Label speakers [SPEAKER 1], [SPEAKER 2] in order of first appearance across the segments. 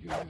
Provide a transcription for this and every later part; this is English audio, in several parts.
[SPEAKER 1] Yeah.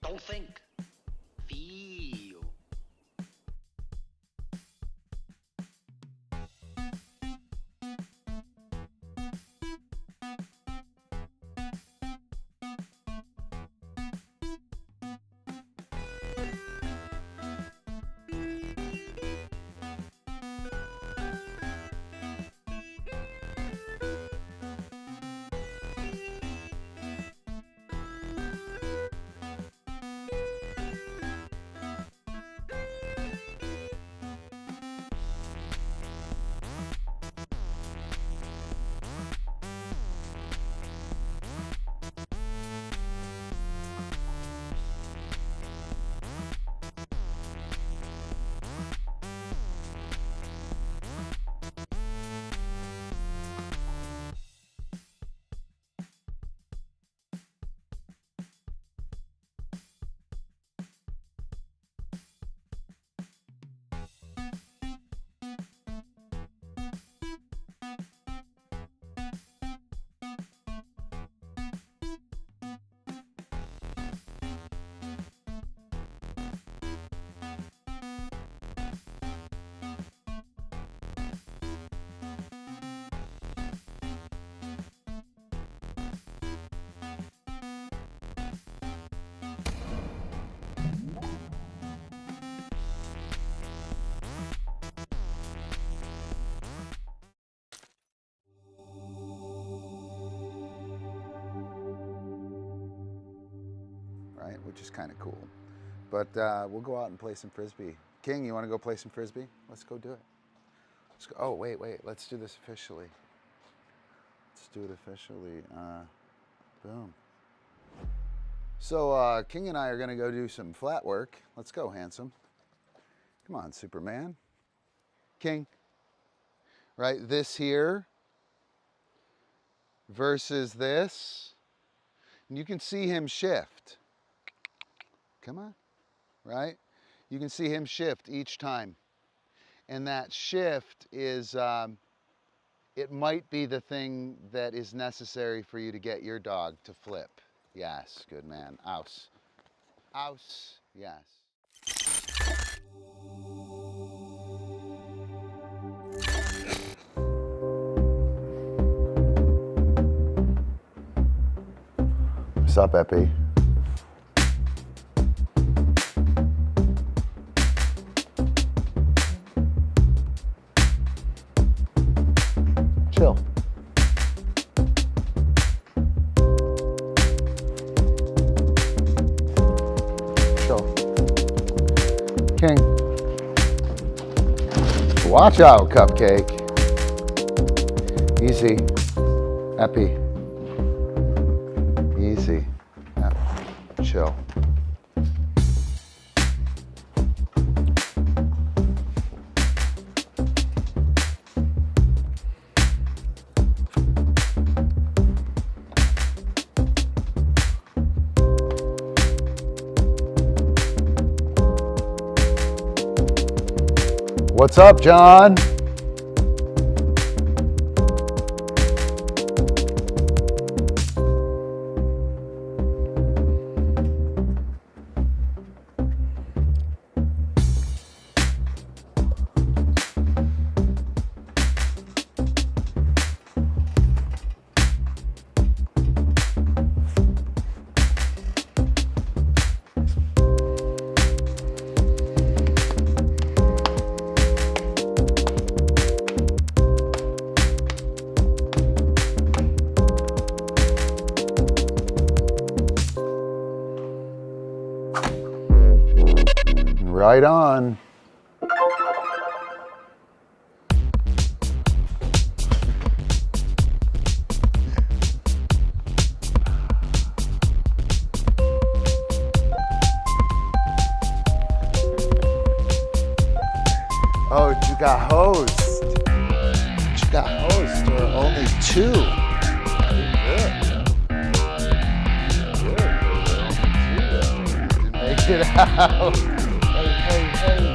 [SPEAKER 2] Don't think. Feel.
[SPEAKER 3] Right, which is kind of cool. But we'll go out and play some Frisbee. King, you want to go play some Frisbee? Let's go do it. Let's go. Oh, wait. Let's do this officially. Let's do it officially. Boom. So King and I are going to go do some flat work. Let's go, handsome. Come on, Superman. King. Right, this here versus this. And you can see him shift. Come on, right? You can see him shift each time. And that shift is, it might be the thing that is necessary for you to get your dog to flip. Yes, good man. Aus. Aus, yes. What's up, Epi? Chill. Chill. King. Watch out, Cupcake. Easy. Epi. Easy. Chill. What's up, John? Right on. Oh, you got host. You got host, or only two. Good. Make it out. Hey.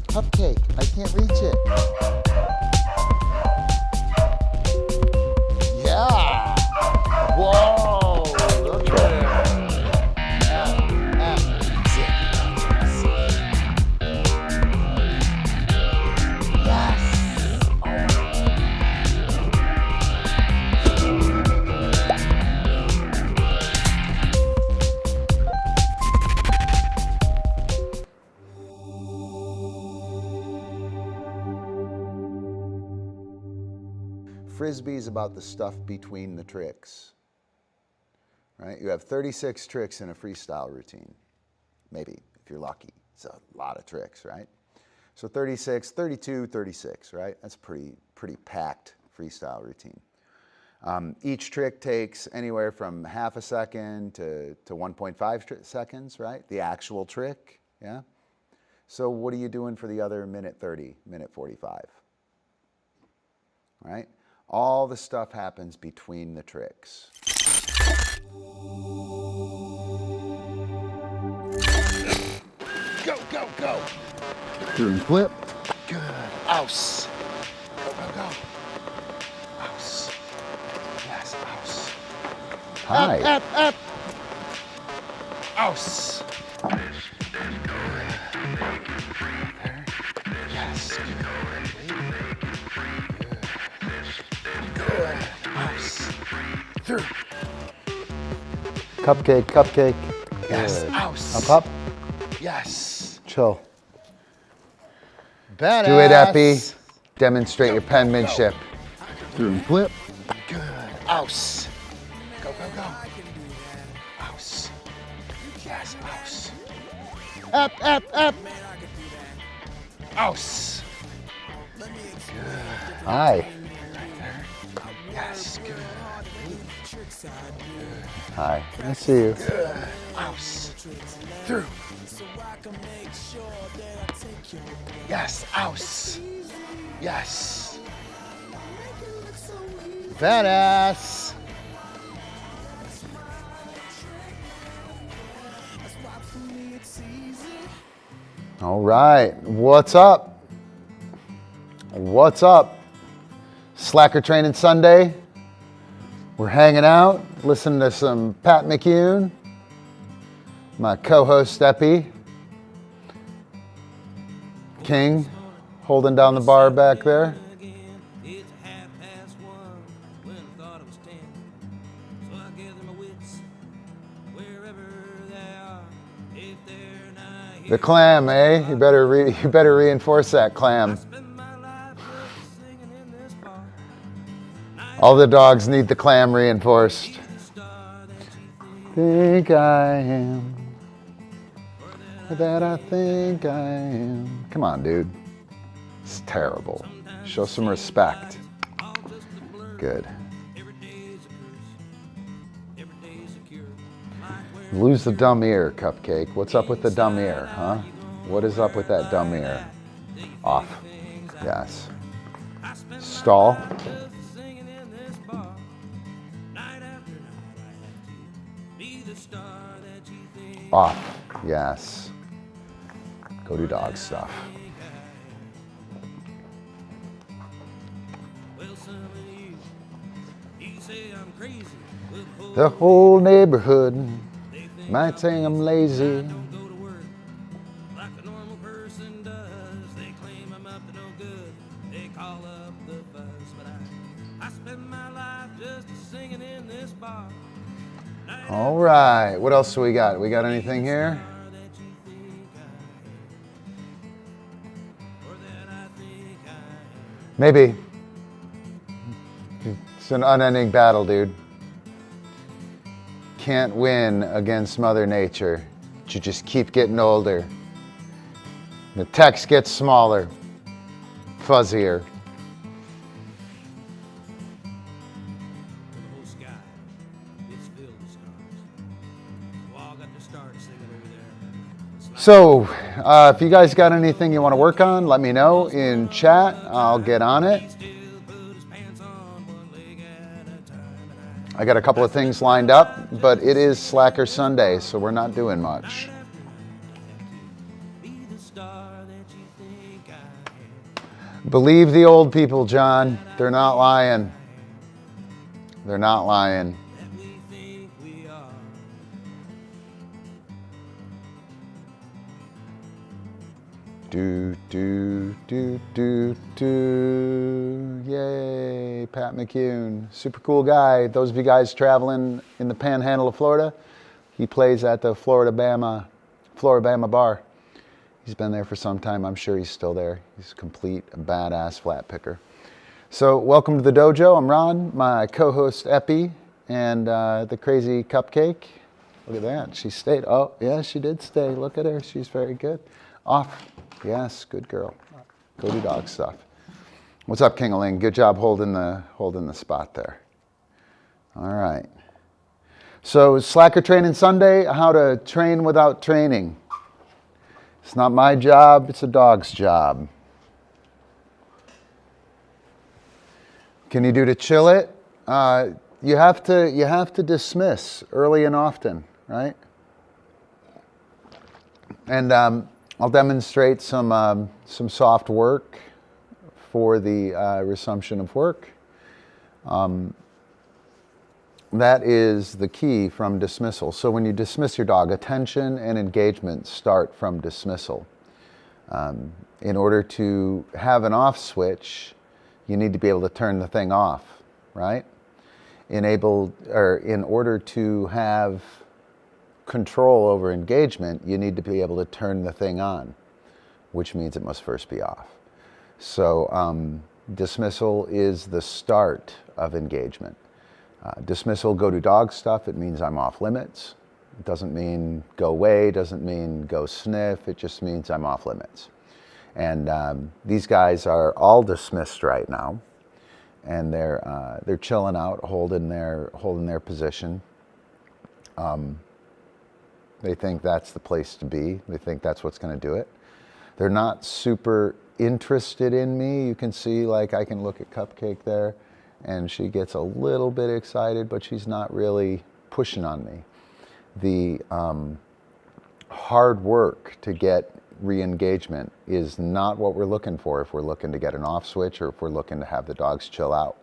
[SPEAKER 3] Cupcake, I can't reach it. Yeah. Whoa, look at it. Frisbee is about the stuff between the tricks, right? You have 36 tricks in a freestyle routine, maybe, if you're lucky. It's a lot of tricks, right? So 36, 32, 36, right? That's pretty packed freestyle routine. Each trick takes anywhere from half a second to 1.5 seconds, right? The actual trick, yeah? So what are you doing for the other minute 30, minute 45, right? All the stuff happens between the tricks. Go. Through and flip. Good. Ouse. Go. Ouse. Yes, ouse. Hi. Up. Ouse. There. Yes. Good. Ouse. Through. Cupcake. Yes. Good. Ouse. Up. Yes. Chill. Badass. Do it, Epi. Demonstrate your penmanship. Through and flip. Good. Ouse. Go. Ouse. Yes, ouse. Up. Ouse. Good. Hi. Right there. Yes, good. Hi. I see you. Good. Ouse. Through. Yes, ouse. Yes. Badass. All right, what's up? Slacker Training Sunday. We're hanging out, listening to some Pat McCune. My co-host Epi. King, holding down the bar back there. The clam, eh? You better reinforce that clam. All the dogs need the clam reinforced. Think I am. That I think I am. Come on, dude. It's terrible. Show some respect. Good. Lose the dumb ear, Cupcake. What's up with the dumb ear, huh? What is up with that dumb ear? Off. Yes. Stall. Off. Yes. Go do dog stuff. The whole neighborhood might say I'm lazy.
[SPEAKER 4] They call up the buzz, but I spend my life just singing in this bar.
[SPEAKER 3] All right, what else do we got? We got anything here? Maybe. It's an unending battle, dude. Can't win against Mother Nature. You just keep getting older. The text gets smaller, fuzzier. So, if you guys got anything you want to work on, let me know in chat. I'll get on it. I got a couple of things lined up, but it is Slacker Sunday, so we're not doing much. Believe the old people, John. They're not lying. They're not lying. Do, do, do, do, do. Yay, Pat McCune. Super cool guy. Those of you guys traveling in the panhandle of Florida, he plays at the Florida-Bama bar. He's been there for some time. I'm sure he's still there. He's a complete badass flat picker. So welcome to the dojo. I'm Ron, my co-host Epi, and the crazy Cupcake. Look at that. She stayed. Oh, yeah, she did stay. Look at her. She's very good. Off. Yes, good girl. Go do dog stuff. What's up, King-a-ling? Good job holding the spot there. All right. So Slacker Training Sunday, how to train without training. It's not my job, it's a dog's job. Can you do to chill it? You have to dismiss early and often, right? And I'll demonstrate some soft work for the resumption of work. That is the key from dismissal. So when you dismiss your dog, attention and engagement start from dismissal. In order to have an off switch, you need to be able to turn the thing off, right? In order to have control over engagement, you need to be able to turn the thing on, which means it must first be off. So dismissal is the start of engagement. Dismissal, go do dog stuff, it means I'm off limits. It doesn't mean go away, doesn't mean go sniff, it just means I'm off limits. And these guys are all dismissed right now, and they're chilling out, holding their position. They think that's the place to be. They think that's what's going to do it. They're not super interested in me. You can see, like, I can look at Cupcake there, and she gets a little bit excited, but she's not really pushing on me. The hard work to get re-engagement is not what we're looking for if we're looking to get an off switch or if we're looking to have the dogs chill out.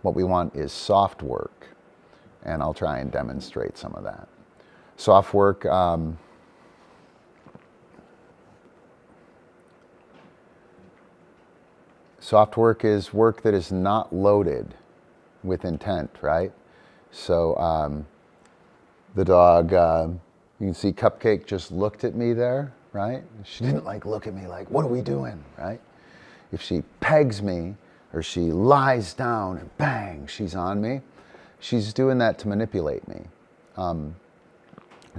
[SPEAKER 3] What we want is soft work, and I'll try and demonstrate some of that. Soft work, soft work is work that is not loaded with intent, right? So the dog, you can see Cupcake just looked at me there, right? She didn't look at me like, what are we doing, right? If she pegs me or she lies down and bang, she's on me, she's doing that to manipulate me.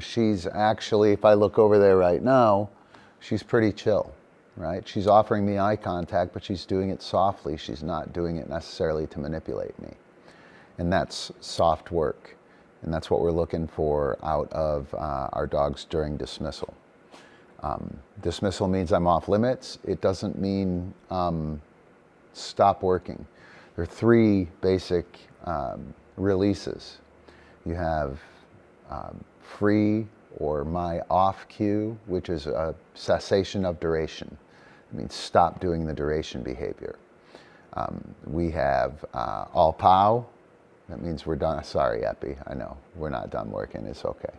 [SPEAKER 3] She's actually, if I look over there right now, she's pretty chill, right? She's offering me eye contact, but she's doing it softly. She's not doing it necessarily to manipulate me. And that's soft work. And that's what we're looking for out of our dogs during dismissal. Dismissal means I'm off limits. It doesn't mean stop working. There are three basic releases. You have free or my off cue, which is a cessation of duration. It means stop doing the duration behavior. We have all pow. That means we're done. Sorry, Epi, I know we're not done working. It's okay.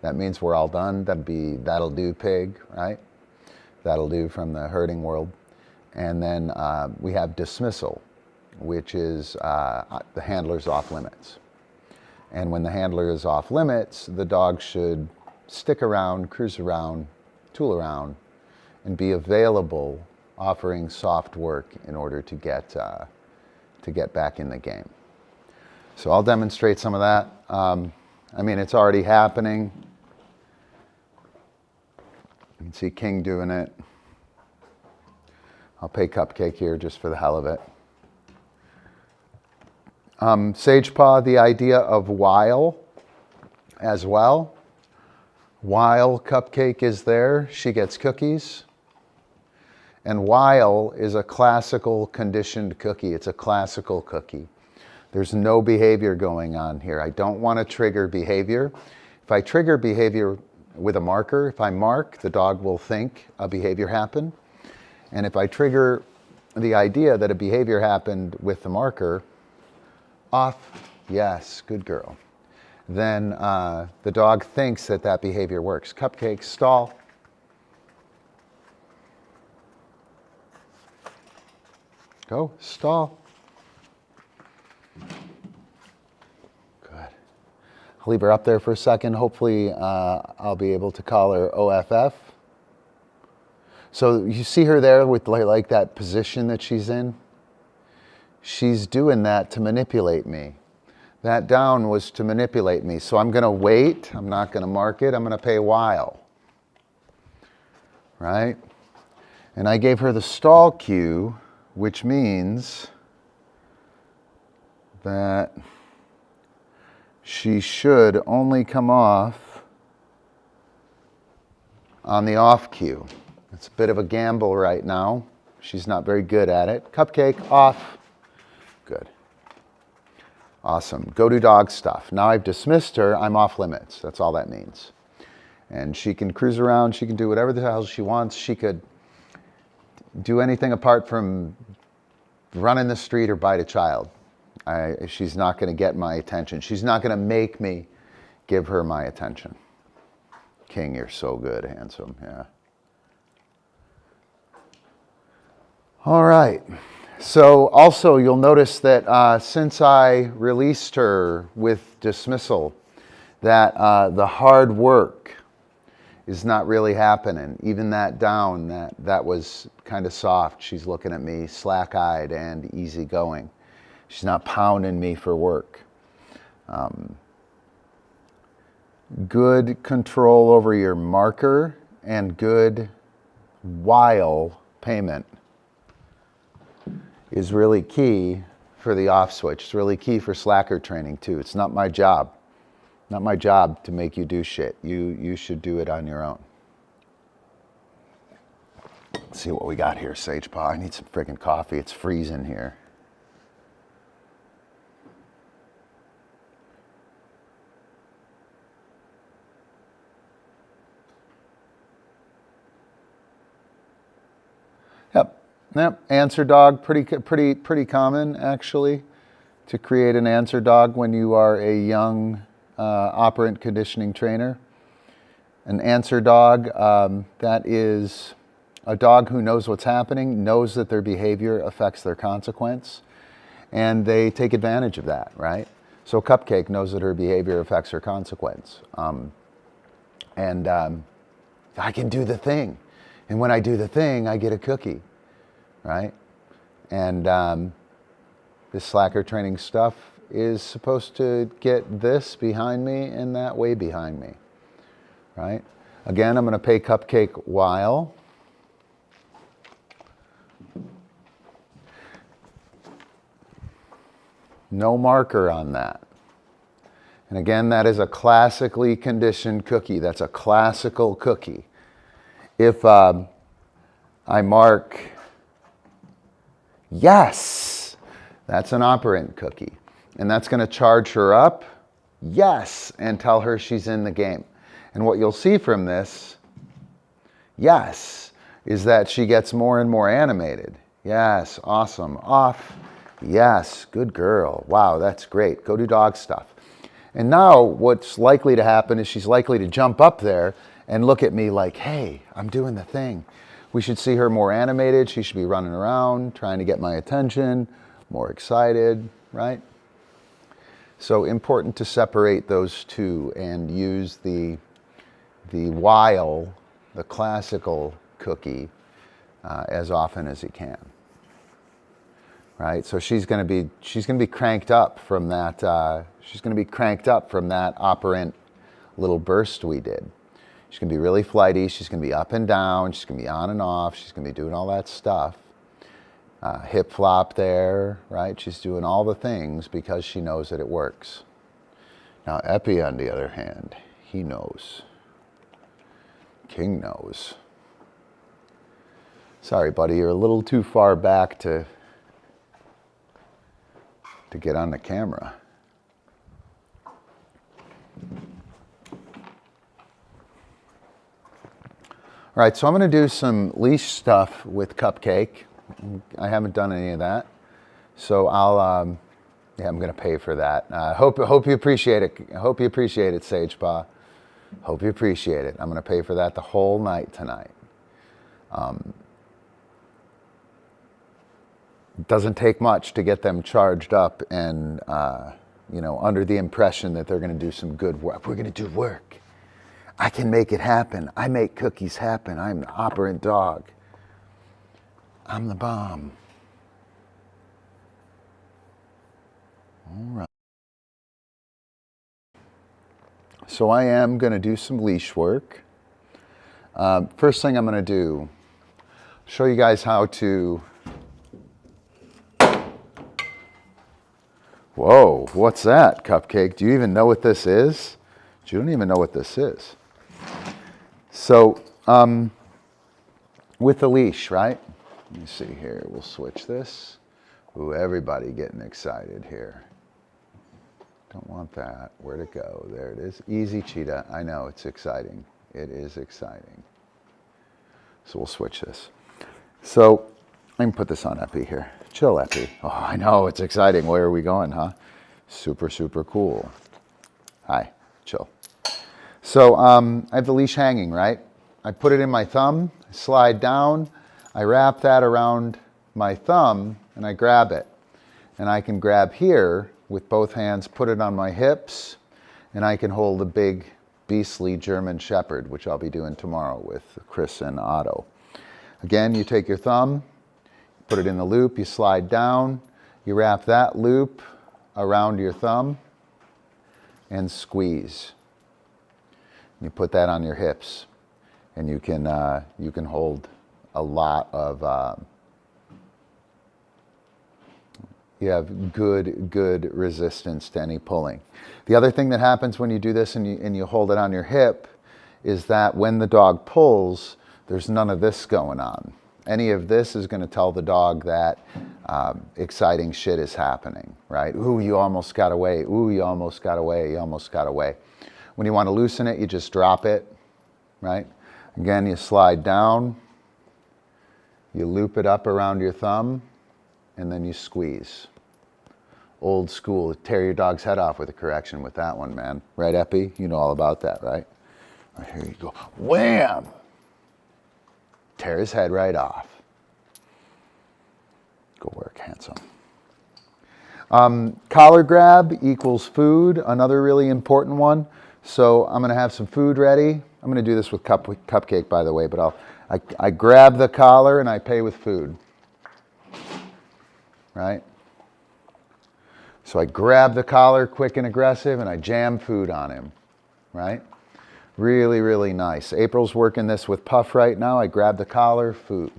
[SPEAKER 3] That means we're all done. That'll do, pig, right? That'll do from the herding world. And then we have dismissal, which is the handler's off limits. And when the handler is off limits, the dog should stick around, cruise around, tool around, and be available, offering soft work in order to get back in the game. So I'll demonstrate some of that. I mean, it's already happening. You can see King doing it. I'll pay Cupcake here just for the hell of it. Sage Paw, the idea of while as well. While Cupcake is there, she gets cookies. And while is a classical conditioned cookie. It's a classical cookie. There's no behavior going on here. I don't want to trigger behavior. If I trigger behavior with a marker, if I mark, the dog will think a behavior happened. And if I trigger the idea that a behavior happened with the marker, off, yes, good girl, then the dog thinks that that behavior works. Cupcake, stall. Go, stall. Good. I'll leave her up there for a second. Hopefully I'll be able to call her OFF. So you see her there with like that position that she's in? She's doing that to manipulate me. That down was to manipulate me. So I'm going to wait. I'm not going to mark it. I'm going to pay while. Right? And I gave her the stall cue, which means that she should only come off on the off cue. It's a bit of a gamble right now. She's not very good at it. Cupcake, off. Good. Awesome. Go do dog stuff. Now I've dismissed her. I'm off limits. That's all that means. And she can cruise around. She can do whatever the hell she wants. She could do anything apart from run in the street or bite a child. She's not going to get my attention. She's not going to make me give her my attention. King, you're so good, handsome. Yeah. All right. So also you'll notice that since I released her with dismissal, that the hard work is not really happening. Even that down, that was kind of soft. She's looking at me slack-eyed and easygoing. She's not pounding me for work. Good control over your marker and good while payment is really key for the off switch. It's really key for slacker training too. It's not my job. Not my job to make you do shit. You should do it on your own. Let's see what we got here, Sage Paw. I need some friggin' coffee. It's freezing here. Yep, answer dog, pretty common actually, to create an answer dog when you are a young operant conditioning trainer. An answer dog, that is a dog who knows what's happening, knows that their behavior affects their consequence, and they take advantage of that, right? So Cupcake knows that her behavior affects her consequence. I can do the thing. And when I do the thing, I get a cookie. Right? And this slacker training stuff is supposed to get this behind me and that way behind me. Right? Again, I'm going to pay Cupcake while. No marker on that. And again, that is a classically conditioned cookie. That's a classical cookie. If I mark yes, that's an operant cookie. And that's going to charge her up, yes, and tell her she's in the game. And what you'll see from this, yes, is that she gets more and more animated. Yes, awesome, off, yes, good girl. Wow, that's great. Go do dog stuff. And now what's likely to happen is she's likely to jump up there and look at me like, hey, I'm doing the thing. We should see her more animated. She should be running around, trying to get my attention, more excited, right? So important to separate those two and use the while, the classical cookie, as often as you can. Right, so she's going to be cranked up from that. She's going to be cranked up from that operant little burst we did. She's going to be really flighty. She's going to be up and down. She's going to be on and off. She's going to be doing all that stuff. Hip flop there, right? She's doing all the things because she knows that it works. Now Epi, on the other hand, he knows. King knows. Sorry, buddy, you're a little too far back to get on the camera. All right, so I'm going to do some leash stuff with Cupcake. I haven't done any of that, so I'm going to pay for that. Hope you appreciate it. I hope you appreciate it, Sage Paw. Hope you appreciate it. I'm going to pay for that the whole night tonight. It doesn't take much to get them charged up and, under the impression that they're going to do some good work. We're going to do work. I can make it happen. I make cookies happen. I'm the operant dog. I'm the bomb. All right. So I am going to do some leash work. First thing I'm going to do, show you guys how to... Whoa, what's that, Cupcake? Do you even know what this is? You don't even know what this is. So, with the leash, right? Let me see here. We'll switch this. Ooh, everybody getting excited here. Don't want that. Where'd it go? There it is. Easy, Cheetah. I know, it's exciting. It is exciting. So we'll switch this. So, I can put this on Epi here. Chill, Epi. Oh, I know, it's exciting. Where are we going, huh? Super, super cool. Hi, chill. So I have the leash hanging, right? I put it in my thumb, slide down, I wrap that around my thumb, and I grab it. And I can grab here with both hands, put it on my hips, and I can hold a big, beastly German Shepherd, which I'll be doing tomorrow with Chris and Otto. Again, you take your thumb, put it in the loop, you slide down, you wrap that loop around your thumb and squeeze. You put that on your hips and you can hold a lot of, you have good resistance to any pulling. The other thing that happens when you do this and you hold it on your hip is that when the dog pulls, there's none of this going on. Any of this is going to tell the dog that exciting shit is happening, right? Ooh, you almost got away. Ooh, you almost got away. You almost got away. When you want to loosen it, you just drop it, right? Again, you slide down, you loop it up around your thumb, and then you squeeze. Old school, tear your dog's head off with a correction with that one, man. Right, Epi? You know all about that, right? Right, here you go. Wham! Tear his head right off. Go work, handsome. Collar grab equals food, another really important one. So I'm going to have some food ready. I'm going to do this with Cupcake, by the way, but I grab the collar and I pay with food. Right? So I grab the collar quick and aggressive and I jam food on him. Right? Really, really nice. April's working this with Puff right now. I grab the collar, food.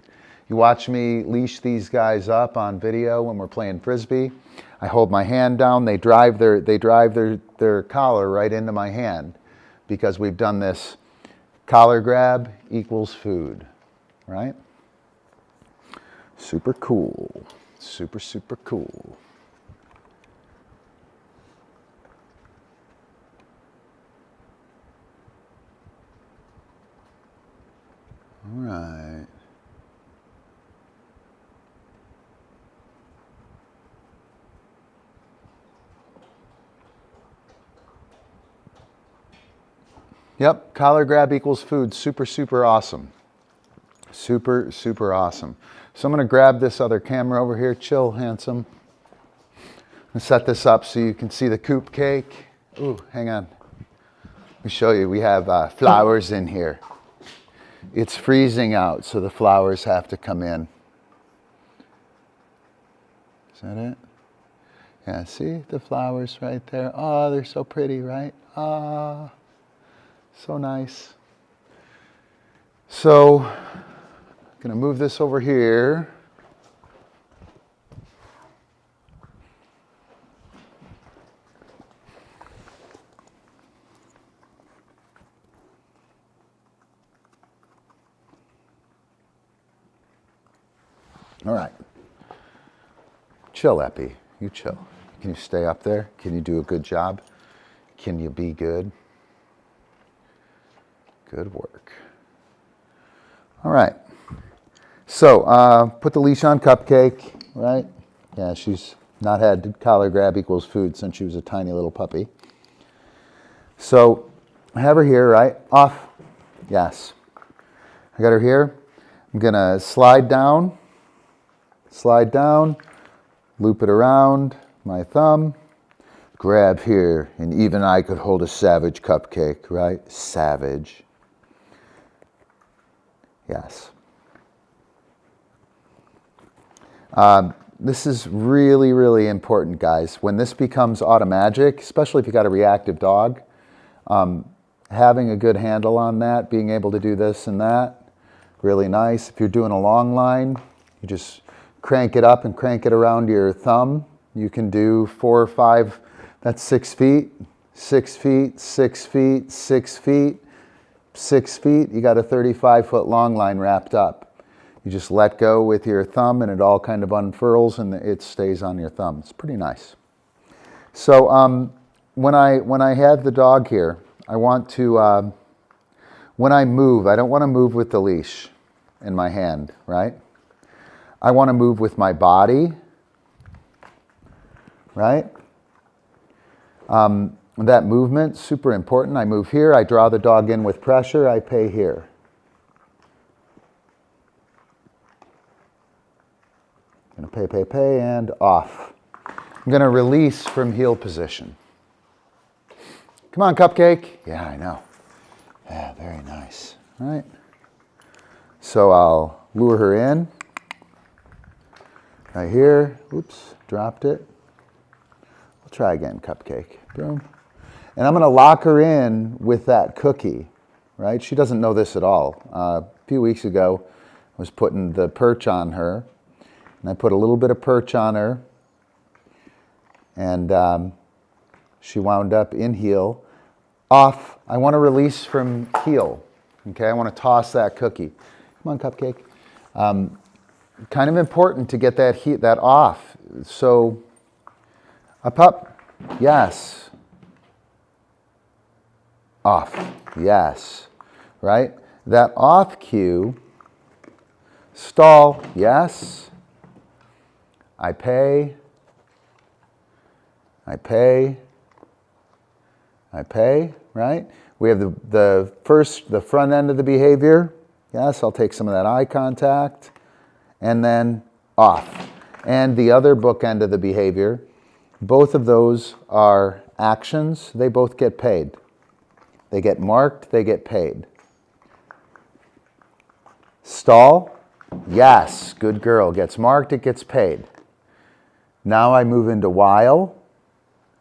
[SPEAKER 3] You watch me leash these guys up on video when we're playing Frisbee. I hold my hand down. They drive their collar right into my hand because we've done this collar grab equals food, right? Super cool. Super, super cool. All right. Yep, collar grab equals food. Super, super awesome. Super, super awesome. So I'm going to grab this other camera over here. Chill, handsome. And set this up so you can see the coop cake. Ooh, hang on. Let me show you. We have flowers in here. It's freezing out, so the flowers have to come in. Is that it? Yeah, see the flowers right there? Oh, they're so pretty, right? Ah, so nice. So, I'm going to move this over here. All right. Chill, Epi. You chill. Can you stay up there? Can you do a good job? Can you be good? Good work. All right. So, put the leash on Cupcake, right? Yeah, she's not had collar grab equals food since she was a tiny little puppy. So, I have her here, right? Off. Yes. I got her here. I'm going to slide down, loop it around my thumb, grab here, and even I could hold a savage Cupcake, right? Savage. Yes. This is really, really important, guys. When this becomes automagic, especially if you got a reactive dog, having a good handle on that, being able to do this and that, really nice. If you're doing a long line, you just crank it up and crank it around your thumb. You can do 4 or 5, that's 6 feet, 6 feet, 6 feet, 6 feet, 6 feet. You got a 35-foot long line wrapped up. You just let go with your thumb and it all kind of unfurls and it stays on your thumb. It's pretty nice. So when I have the dog here, I want to, when I move, I don't want to move with the leash in my hand, right? I want to move with my body, right? That movement, super important. I move here, I draw the dog in with pressure, I pay here. I'm going to pay, and off. I'm going to release from heel position. Come on, Cupcake. Yeah, I know. Yeah, very nice. All right. So I'll lure her in. Right here. Oops, dropped it. We'll try again, Cupcake. Boom. And I'm going to lock her in with that cookie, right? She doesn't know this at all. A few weeks ago, I was putting the perch on her. And I put a little bit of perch on her. And she wound up in heel. Off. I want to release from heel. Okay, I want to toss that cookie. Come on, Cupcake. Kind of important to get that off. So, up, up. Yes. Off. Yes. Right? That off cue. Stall. Yes. I pay. I pay. I pay, right? We have the front end of the behavior. Yes, I'll take some of that eye contact. And then off. And the other bookend of the behavior, both of those are actions. They both get paid. They get marked, they get paid. Stall. Yes, good girl. Gets marked, it gets paid. Now I move into while.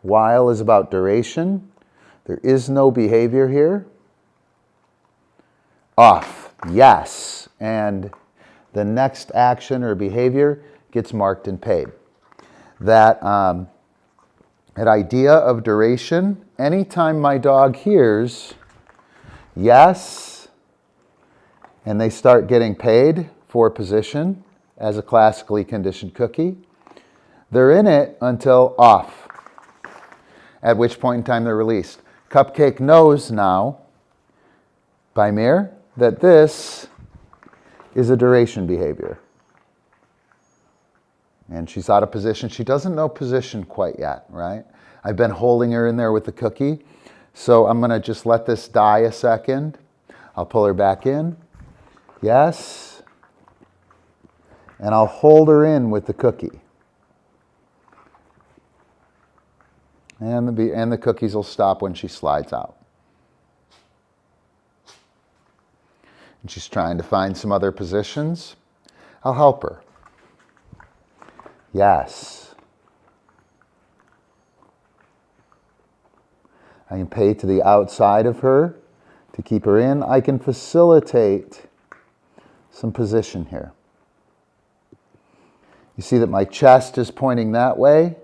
[SPEAKER 3] While is about duration. There is no behavior here. Off. Yes. And the next action or behavior gets marked and paid. That idea of duration, anytime my dog hears yes, and they start getting paid for position as a classically conditioned cookie, they're in it until off, at which point in time they're released. Cupcake knows now, by mirror, that this is a duration behavior. And she's out of position. She doesn't know position quite yet, right? I've been holding her in there with the cookie. So I'm going to just let this die a second. I'll pull her back in. Yes. And I'll hold her in with the cookie. And the cookies will stop when she slides out. And she's trying to find some other positions. I'll help her. Yes. I can pay to the outside of her to keep her in. I can facilitate some position here. You see that my chest is pointing that way.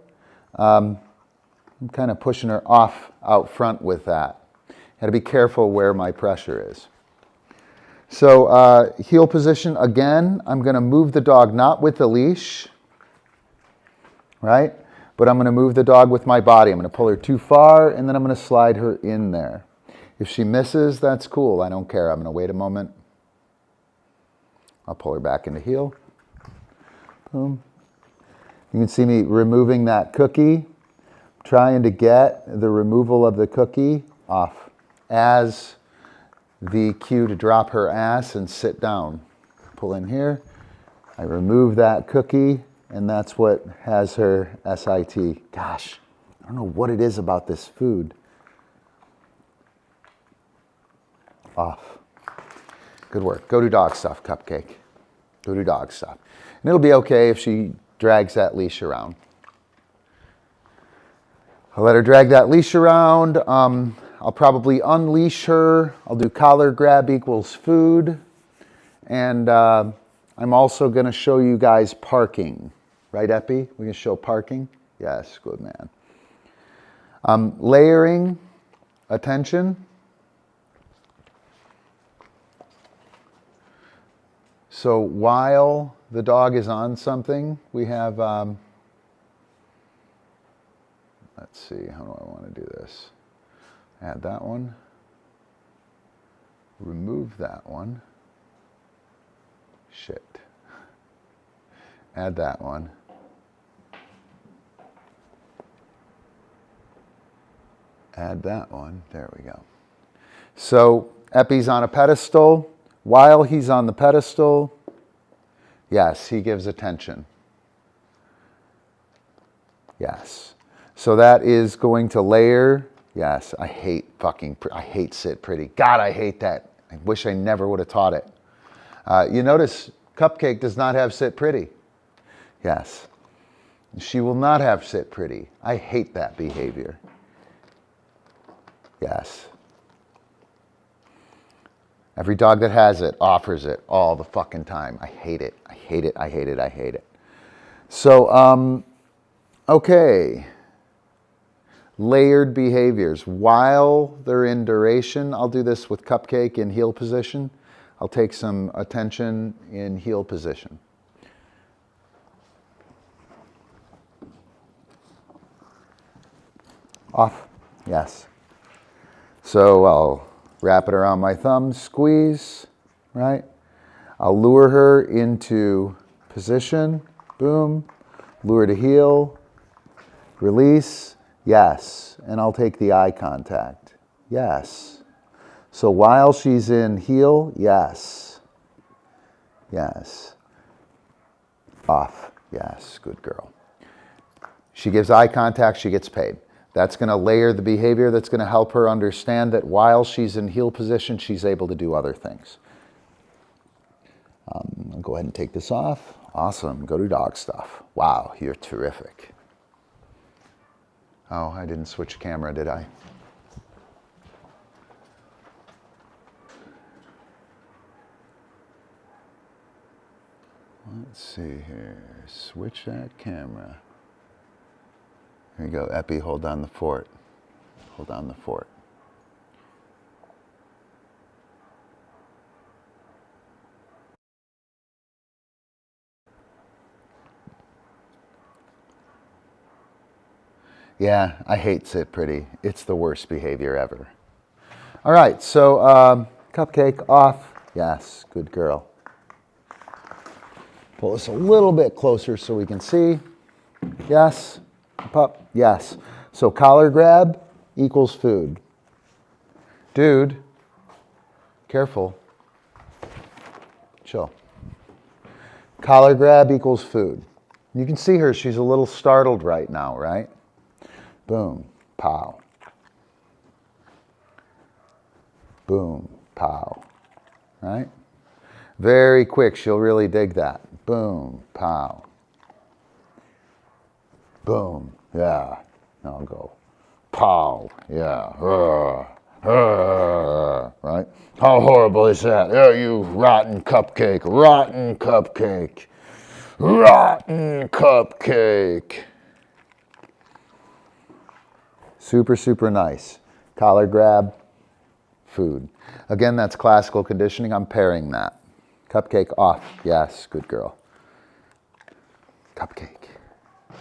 [SPEAKER 3] I'm kind of pushing her off out front with that. Got to be careful where my pressure is. So heel position, again, I'm going to move the dog not with the leash, right? But I'm going to move the dog with my body. I'm going to pull her too far, and then I'm going to slide her in there. If she misses, that's cool. I don't care. I'm going to wait a moment. I'll pull her back into heel. Boom. You can see me removing that cookie, trying to get the removal of the cookie off as the cue to drop her ass and sit down. Pull in here. I remove that cookie, and that's what has her SIT. Gosh, I don't know what it is about this food. Off. Good work. Go do dog stuff, Cupcake. Go do dog stuff. And it'll be okay if she drags that leash around. I'll let her drag that leash around. I'll probably unleash her. I'll do collar grab equals food. And I'm also going to show you guys parking. Right, Epi? We can show parking? Yes, good man. Layering attention. So while the dog is on something, we have, let's see, how do I want to do this? Add that one. Remove that one. Shit. Add that one. Add that one. There we go. So Epi's on a pedestal. While he's on the pedestal, yes, he gives attention. Yes. So that is going to layer. Yes, I hate sit pretty. God, I hate that. I wish I never would have taught it. You notice Cupcake does not have sit pretty. Yes. She will not have sit pretty. I hate that behavior. Yes. Every dog that has it offers it all the fucking time. I hate it. I hate it. I hate it. I hate it. So, okay. Layered behaviors. While they're in duration, I'll do this with Cupcake in heel position. I'll take some attention in heel position. Off. Yes. So I'll wrap it around my thumb, squeeze, right? I'll lure her into position, boom, lure to heel, release, yes. And I'll take the eye contact, yes. So while she's in heel, yes, yes. Off, yes, good girl. She gives eye contact, she gets paid. That's going to layer the behavior. That's going to help her understand that while she's in heel position, she's able to do other things. I'll go ahead and take this off. Awesome. Go do dog stuff. Wow, you're terrific. Oh, I didn't switch camera, did I? Let's see here. Switch that camera. Here you go, Epi, hold down the fort. Hold down the fort. Yeah, I hate sit pretty. It's the worst behavior ever. All right, so Cupcake off. Yes, good girl. Pull this a little bit closer so we can see. Yes. Pup, yes. So collar grab equals food. Dude, careful. Chill. Collar grab equals food. You can see her, she's a little startled right now, right? Boom, pow. Boom, pow, right? Very quick, she'll really dig that. Boom, pow. Boom, yeah. Now I'll go, pow, yeah. Right? How horrible is that? Oh, you rotten cupcake, rotten cupcake, rotten cupcake. Super, super nice. Collar grab, food. Again, that's classical conditioning. I'm pairing that. Cupcake off. Yes, good girl. Cupcake.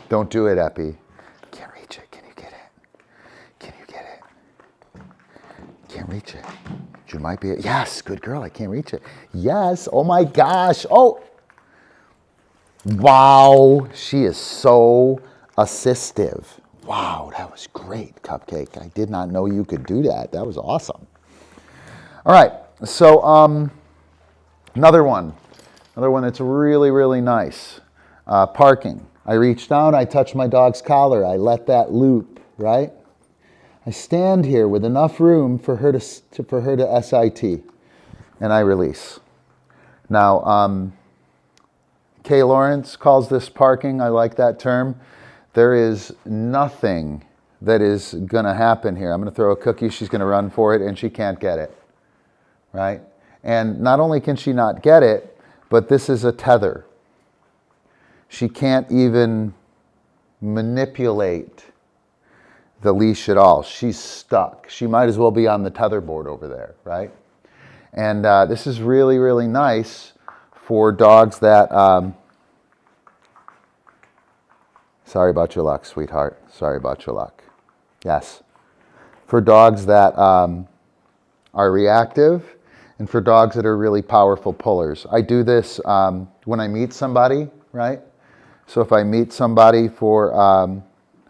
[SPEAKER 3] Don't do it, Epi. Can't reach it. Can you get it? Can you get it? Can't reach it. You might be. Yes, good girl. I can't reach it. Yes. Oh my gosh. Oh. Wow. She is so assistive. Wow, that was great, Cupcake. I did not know you could do that. That was awesome. All right, so another one that's really, really nice. Parking. I reach down, I touch my dog's collar, I let that loop, right? I stand here with enough room for her to SIT, and I release. Now, Kay Lawrence calls this parking. I like that term. There is nothing that is going to happen here. I'm going to throw a cookie, she's going to run for it, and she can't get it, right? And not only can she not get it, but this is a tether. She can't even manipulate the leash at all. She's stuck. She might as well be on the tether board over there, right? And this is really, really nice for dogs that... Sorry about your luck, sweetheart. Sorry about your luck. Yes. For dogs that are reactive and for dogs that are really powerful pullers. I do this when I meet somebody, right? So if I meet somebody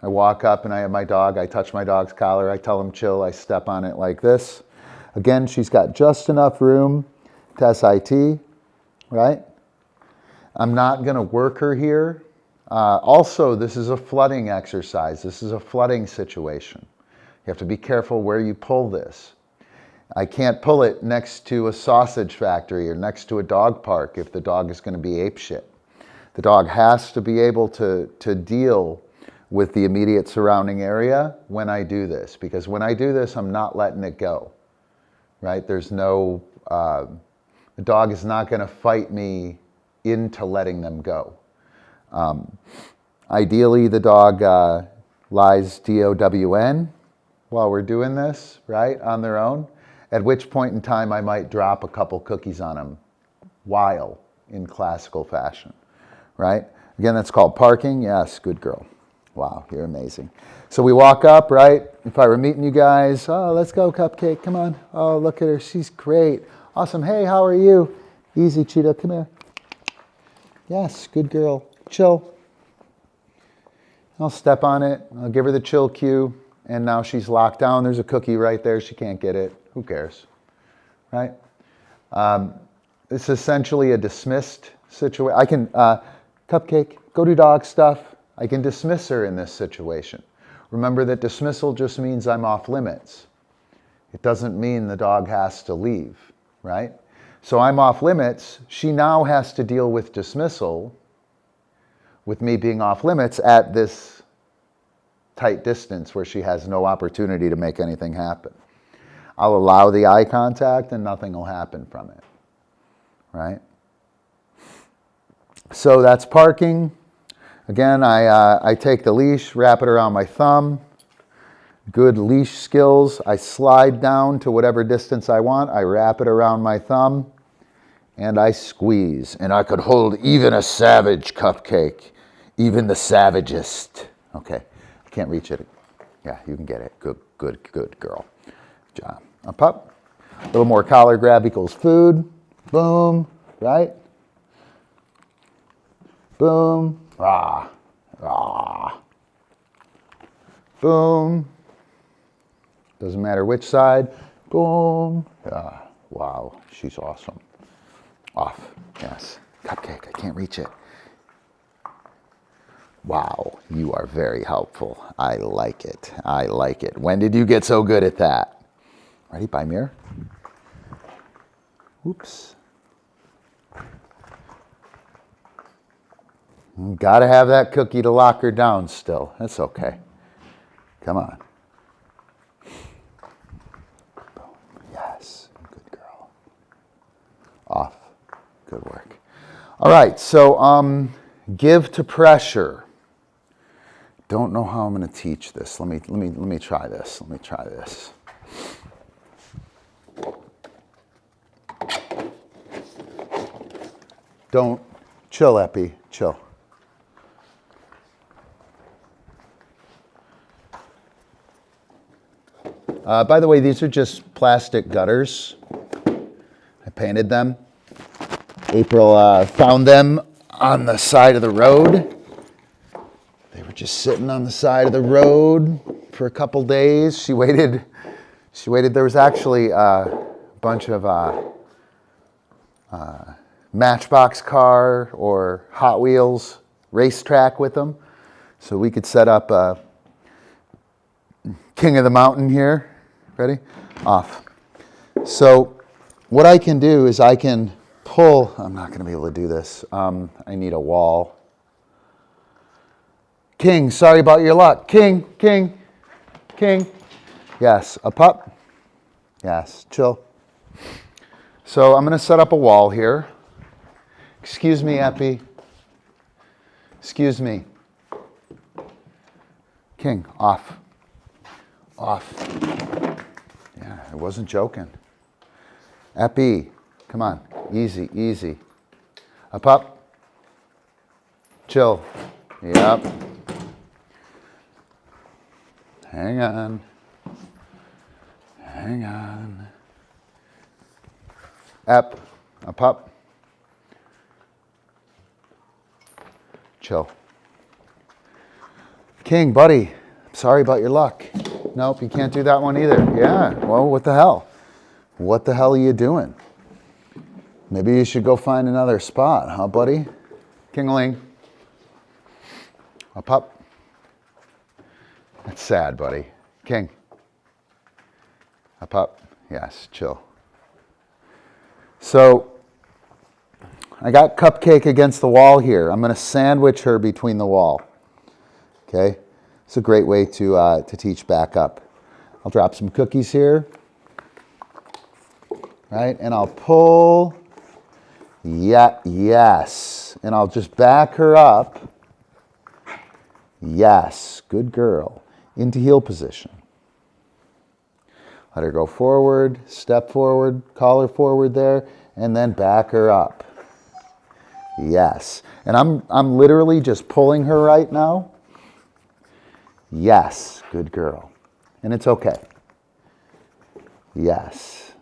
[SPEAKER 3] I walk up and I have my dog, I touch my dog's collar, I tell him chill, I step on it like this. Again, she's got just enough room to SIT, right? I'm not gonna work her here. Also, this is a flooding exercise. This is a flooding situation. You have to be careful where you pull this. I can't pull it next to a sausage factory or next to a dog park if the dog is going to be apeshit. The dog has to be able to deal with the immediate surrounding area when I do this, because when I do this, I'm not letting it go, right? There's no, the dog is not going to fight me into letting them go. Ideally, the dog lies DOWN while we're doing this, right, on their own, at which point in time I might drop a couple cookies on them while in classical fashion, right? Again, that's called parking. Yes, good girl. Wow, you're amazing. So we walk up, right? If I were meeting you guys, oh, let's go, Cupcake, come on. Oh, look at her, she's great. Awesome, hey, how are you? Easy, Cheetah, come here. Yes, good girl. Chill. I'll step on it. I'll give her the chill cue. And now she's locked down. There's a cookie right there. She can't get it. Who cares? Right? It's essentially a dismissed situation. I can, Cupcake, go do dog stuff. I can dismiss her in this situation. Remember that dismissal just means I'm off limits. It doesn't mean the dog has to leave, right? So I'm off limits. She now has to deal with dismissal with me being off limits at this tight distance where she has no opportunity to make anything happen. I'll allow the eye contact and nothing will happen from it, right? So that's parking. Again, I take the leash, wrap it around my thumb. Good leash skills. I slide down to whatever distance I want. I wrap it around my thumb and I squeeze. And I could hold even a savage, Cupcake, even the savagest. Okay, I can't reach it. Yeah, you can get it. Good, good, good girl. Good job. Up, up. A little more collar grab equals food. Boom, right? Boom. Rah, rah. Boom. Doesn't matter which side. Boom. Wow, she's awesome. Off. Yes. Cupcake, I can't reach it. Wow, you are very helpful. I like it. I like it. When did you get so good at that? Ready, by mirror? Oops. Gotta have that cookie to lock her down still. That's okay. Come on. Yes, good girl. Off. Good work. All right, so give to pressure. Don't know how I'm going to teach this. Let me try this. Let me try this. Don't chill, Epi. Chill. By the way, these are just plastic gutters. I painted them. April found them on the side of the road. They were just sitting on the side of the road for a couple days. She waited. There was actually a bunch of Matchbox car or Hot Wheels racetrack with them. So we could set up King of the Mountain here. Ready? Off. So what I can do is I can pull. I'm not going to be able to do this. I need a wall. King, sorry about your luck. King, king, king. Yes, a pup. Yes, chill. So I'm going to set up a wall here. Excuse me, Epi. Excuse me. King, off. Off. Yeah, I wasn't joking. Epi, come on. Easy, easy. A pup. Chill. Yep. Hang on. Hang on. Ep, a pup. Chill. King, buddy, sorry about your luck. Nope, you can't do that one either. Yeah, well, what the hell? What the hell are you doing? Maybe you should go find another spot, huh, buddy? Kingling. A pup. That's sad, buddy. King. A pup. Yes, chill. So, I got Cupcake against the wall here. I'm going to sandwich her between the wall. Okay? It's a great way to teach back up. I'll drop some cookies here. Right? And I'll pull. Yeah, yes. And I'll just back her up. Yes. Good girl. Into heel position. Let her go forward, step forward, call her forward there, and then back her up. Yes. And I'm literally just pulling her right now. Yes. Good girl. And it's okay. Yes.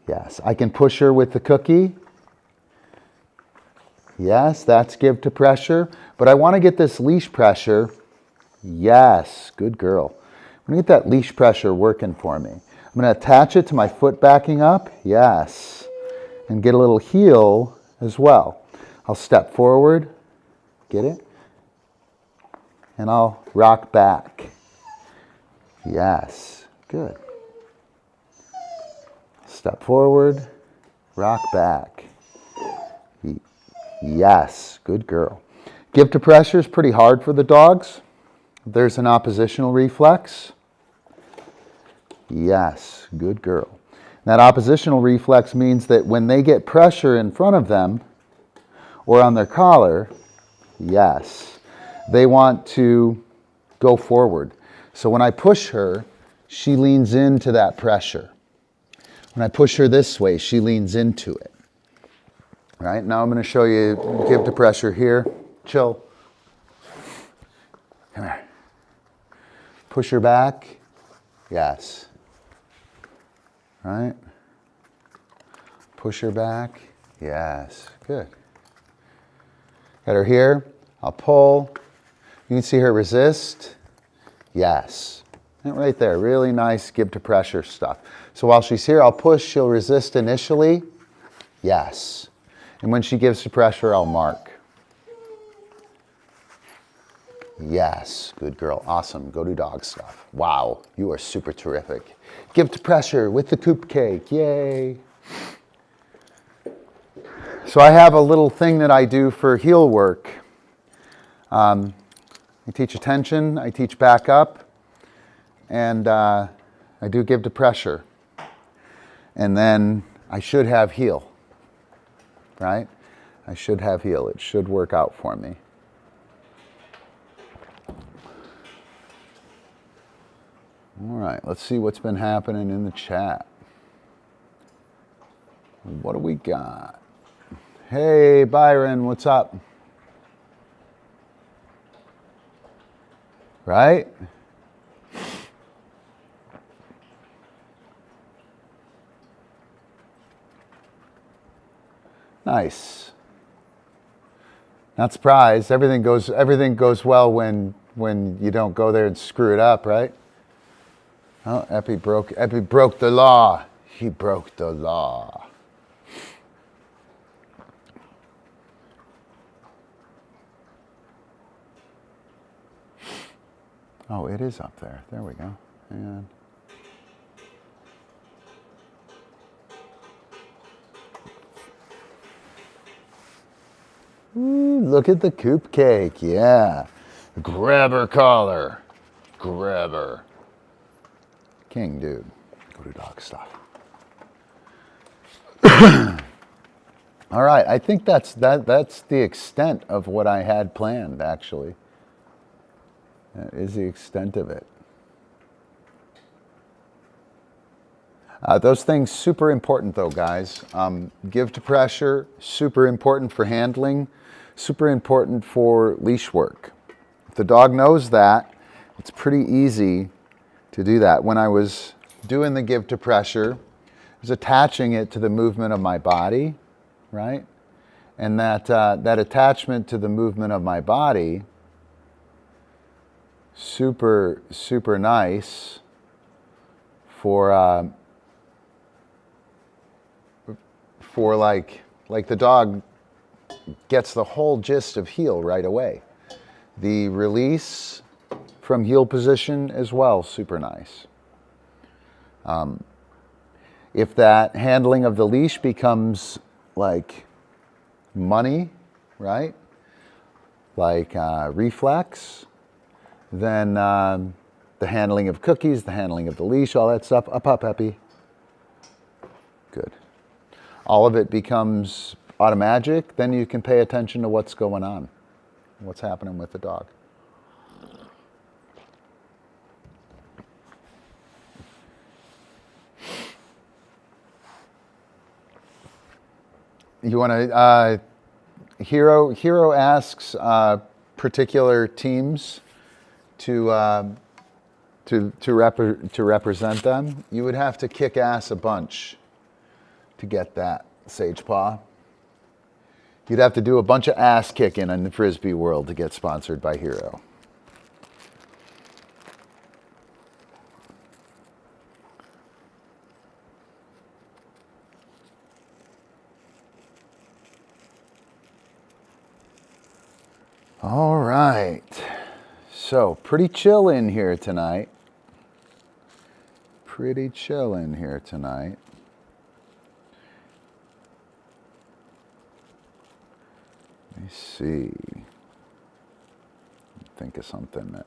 [SPEAKER 3] Yes. I can push her with the cookie. Yes, that's give to pressure. But I want to get this leash pressure. Yes. Good girl. I'm going to get that leash pressure working for me. I'm going to attach it to my foot backing up. Yes. And get a little heel as well. I'll step forward. Get it? And I'll rock back. Yes. Good. Step forward. Rock back. Yes. Good girl. Give to pressure is pretty hard for the dogs. There's an oppositional reflex. Yes, good girl. That oppositional reflex means that when they get pressure in front of them or on their collar, yes, they want to go forward. So when I push her, she leans into that pressure. When I push her this way, she leans into it. All right, now I'm going to show you give to pressure here. Chill. Come here. Push her back. Yes. Right? Push her back. Yes. Good. Got her here. I'll pull. You can see her resist. Yes. And right there. Really nice give to pressure stuff. So while she's here, I'll push. She'll resist initially. Yes. And when she gives the pressure, I'll mark. Yes, good girl, awesome. Go do dog stuff. Wow, you are super terrific. Give to pressure with the coop cake, yay. So I have a little thing that I do for heel work. I teach attention, I teach back up, and I do give to pressure. And then I should have heel, right? I should have heel. It should work out for me. All right, let's see what's been happening in the chat. What do we got? Hey, Byron, what's up? Right? Nice. Not surprised. Everything goes well when you don't go there and screw it up, right? Oh, Epi broke the law. He broke the law. Oh, it is up there. There we go. And ooh, look at the coop cake. Yeah. Grabber collar. Grabber. King, dude. Go do dog stuff. All right, I think that's the extent of what I had planned, actually. That is the extent of it. Those things super important though, guys. Give to pressure, super important for handling, super important for leash work. If the dog knows that, it's pretty easy to do that. When I was doing the give to pressure, I was attaching it to the movement of my body, right? And that attachment to the movement of my body, super nice for like the dog gets the whole gist of heel right away. The release from heel position as well, super nice. If that handling of the leash becomes like money, right? Like reflex, then the handling of cookies, the handling of the leash, all that stuff, up, Epi. Good. All of it becomes automagic, then you can pay attention to what's going on, what's happening with the dog. You want to, Hero asks particular teams to represent them. You would have to kick ass a bunch to get that, Sage Paw. You'd have to do a bunch of ass kicking in the Frisbee world to get sponsored by Hero. All right, so pretty chill in here tonight. Pretty chill in here tonight. Let me see. Think of something that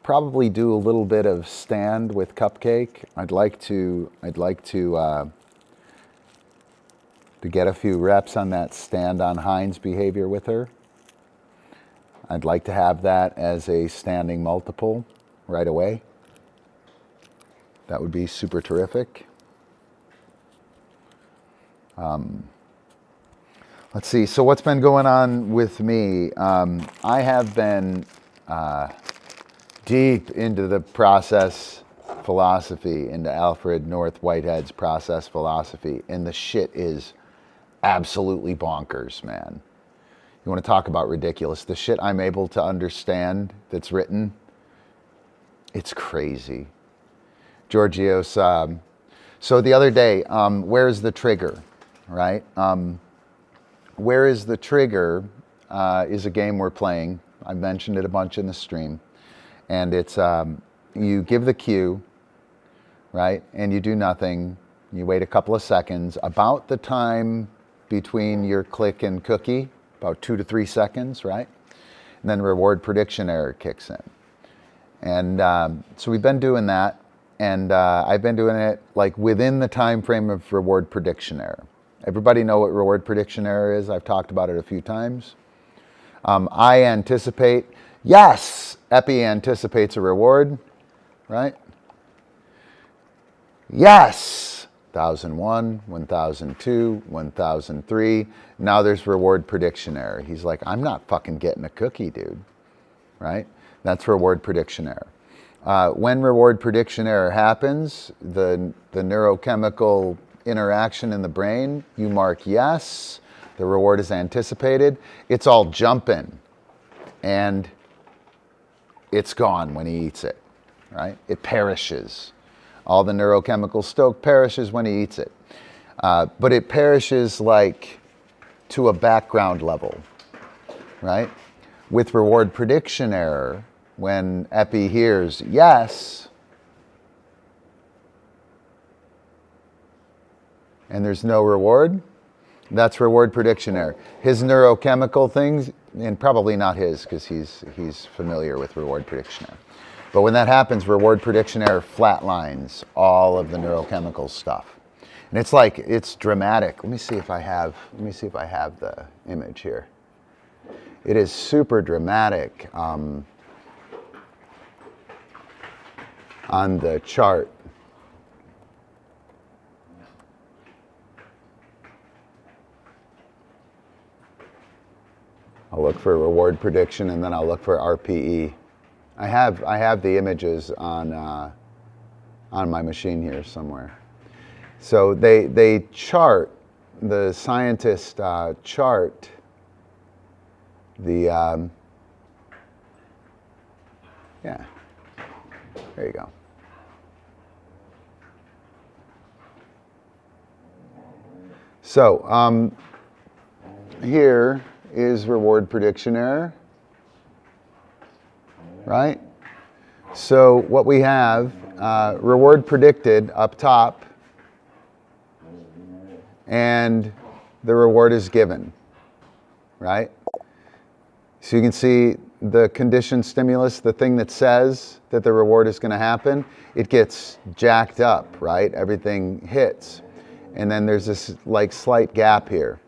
[SPEAKER 3] probably do a little bit of stand with Cupcake. I'd like to get a few reps on that stand on Hines behavior with her. I'd like to have that as a standing multiple right away. That would be super terrific. Let's see, so what's been going on with me? I have been deep into the process philosophy, into Alfred North Whitehead's process philosophy, and the shit is absolutely bonkers, man. You want to talk about ridiculous? The shit I'm able to understand that's written, it's crazy. Georgios, so the other day, where's the trigger, right? Where is the Trigger is a game we're playing. I mentioned it a bunch in the stream. And it's, you give the cue, right? And you do nothing. You wait a couple of seconds, about the time between your click and cookie, about 2 to 3 seconds, right? And then reward prediction error kicks in. And so we've been doing that. And I've been doing it like within the time frame of reward prediction error. Everybody know what reward prediction error is? I've talked about it a few times. I anticipate, yes, Epi anticipates a reward, right? Yes, 1001, 1002, 1003. Now there's reward prediction error. He's like, I'm not fucking getting a cookie, dude, right? That's reward prediction error. When reward prediction error happens, the neurochemical interaction in the brain, you mark yes, the reward is anticipated, it's all jumping, and it's gone when he eats it, right? It perishes. All the neurochemical stoke perishes when he eats it. But it perishes like to a background level, right? With reward prediction error, when Epi hears yes, and there's no reward, that's reward prediction error. His neurochemical things, and probably not his because he's familiar with reward prediction error. But when that happens, reward prediction error flatlines all of the neurochemical stuff. And it's like, it's dramatic. Let me see if I have the image here. It is super dramatic on the chart. I'll look for reward prediction and then I'll look for RPE. I have the images on my machine here somewhere. So they chart, the scientists chart the yeah, there you go. So here is reward prediction error, right? So what we have, reward predicted up top, and the reward is given, right? So you can see the conditioned stimulus, the thing that says that the reward is going to happen, it gets jacked up, right? Everything hits. And then there's this like slight gap here.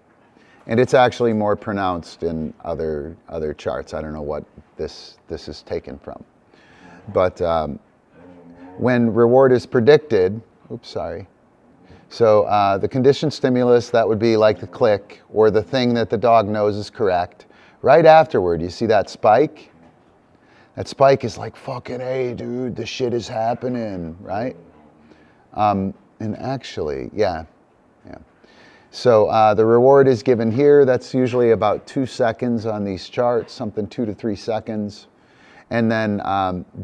[SPEAKER 3] And it's actually more pronounced in other charts. I don't know what this is taken from. But when reward is predicted, oops, sorry. So the conditioned stimulus, that would be like the click or the thing that the dog knows is correct. Right afterward, you see that spike? That spike is like, fucking hey, dude, the shit is happening, right? And actually, yeah. So the reward is given here. That's usually about 2 seconds on these charts, something 2 to 3 seconds. And then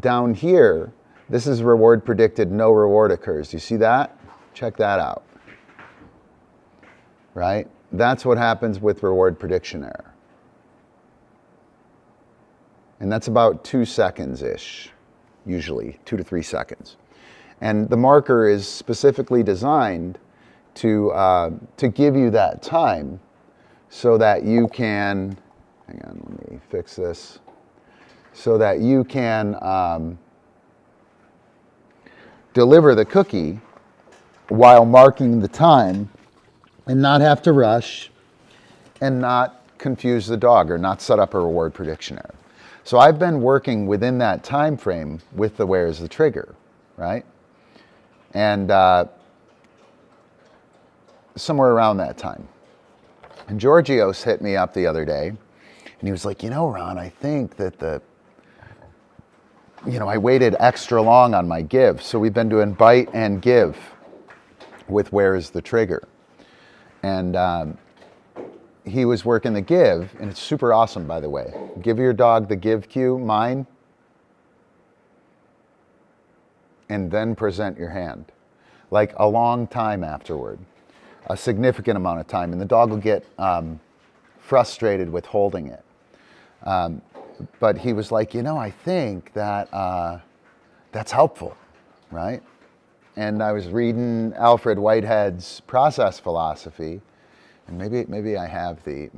[SPEAKER 3] down here, this is reward predicted, no reward occurs. Do you see that? Check that out, right? That's what happens with reward prediction error. And that's about 2 seconds-ish, usually 2 to 3 seconds. And the marker is specifically designed to give you that time so that you can, hang on, let me fix this, so that you can deliver the cookie while marking the time and not have to rush and not confuse the dog or not set up a reward prediction error. So I've been working within that time frame with the where's the trigger, right? And somewhere around that time. And Georgios hit me up the other day, and he was like, you know, Ron, I think that I waited extra long on my give. So we've been doing bite and give with where is the trigger. And he was working the give, and it's super awesome, by the way. Give your dog the give cue, mine, and then present your hand. Like a long time afterward. A significant amount of time, and the dog will get frustrated with holding it. But he was like, I think that that's helpful, right? And I was reading Alfred Whitehead's process philosophy, and maybe I have the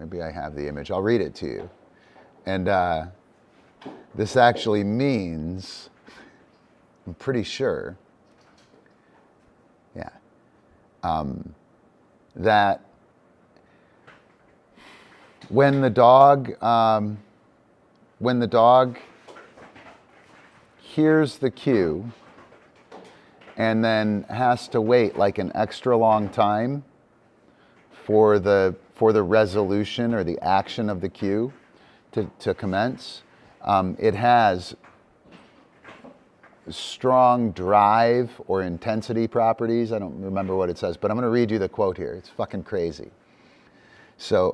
[SPEAKER 3] image. I'll read it to you. And this actually means, I'm pretty sure, that when the dog hears the cue and then has to wait like an extra long time for the resolution or the action of the cue to commence, it has strong drive or intensity properties. I don't remember what it says, but I'm going to read you the quote here. It's fucking crazy. So,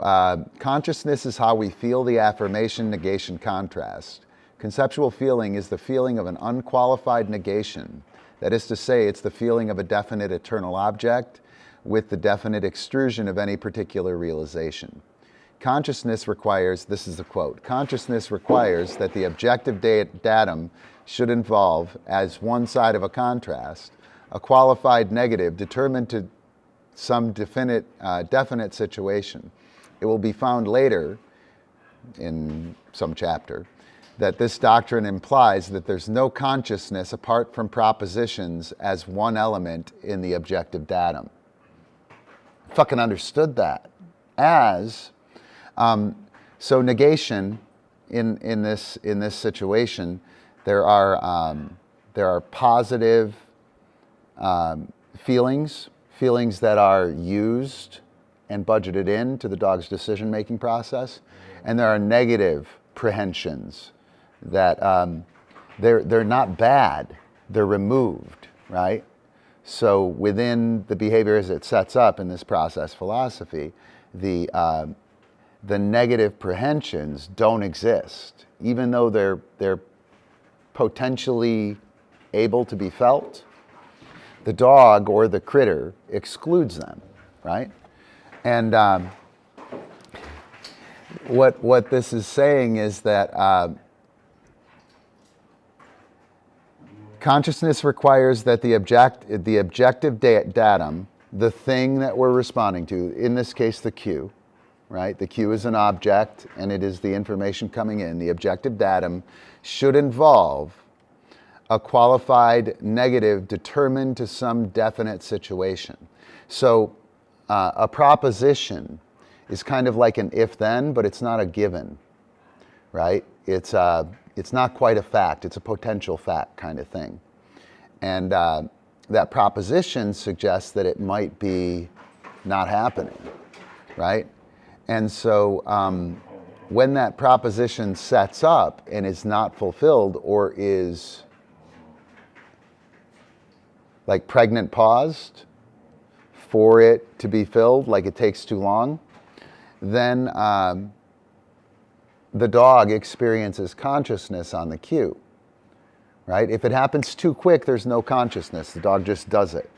[SPEAKER 3] consciousness is how we feel the affirmation, negation, contrast. Conceptual feeling is the feeling of an unqualified negation. That is to say, it's the feeling of a definite eternal object with the definite extrusion of any particular realization. Consciousness requires, this is the quote, consciousness requires that the objective datum should involve, as one side of a contrast, a qualified negative determined to some definite situation. It will be found later in some chapter that this doctrine implies that there's no consciousness apart from propositions as one element in the objective datum. Fucking understood that. So negation in this situation, there are positive feelings that are used and budgeted into the dog's decision-making process, and there are negative prehensions that they're not bad, they're removed, right? So within the behavior as it sets up in this process philosophy, the negative prehensions don't exist, even though they're potentially able to be felt. The dog or the critter excludes them, right? And what this is saying is that consciousness requires that the objective datum, the thing that we're responding to, in this case the cue, right? The cue is an object and it is the information coming in. The objective datum should involve a qualified negative determined to some definite situation. So a proposition is kind of like an if-then, but it's not a given, right? It's not quite a fact. It's a potential fact kind of thing. And that proposition suggests that it might be not happening, right? And so when that proposition sets up and is not fulfilled or is like pregnant paused for it to be filled, like it takes too long, then the dog experiences consciousness on the cue, right? If it happens too quick, there's no consciousness. The dog just does it.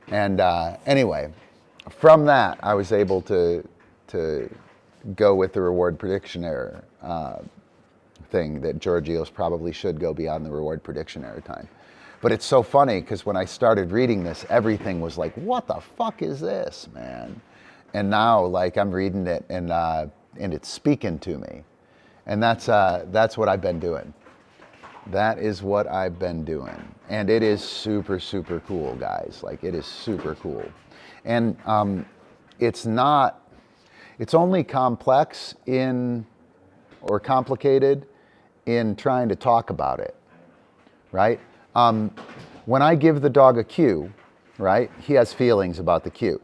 [SPEAKER 3] And anyway, from that, I was able to go with the reward prediction error thing that Georgios probably should go beyond the reward prediction error time. But it's so funny because when I started reading this, everything was like, what the fuck is this, man? And now, like, I'm reading it and it's speaking to me. And that's what I've been doing. That is what I've been doing. And it is super, super cool, guys. Like, it is super cool. And it's only complex or complicated in trying to talk about it, right? When I give the dog a cue, right, he has feelings about the cue,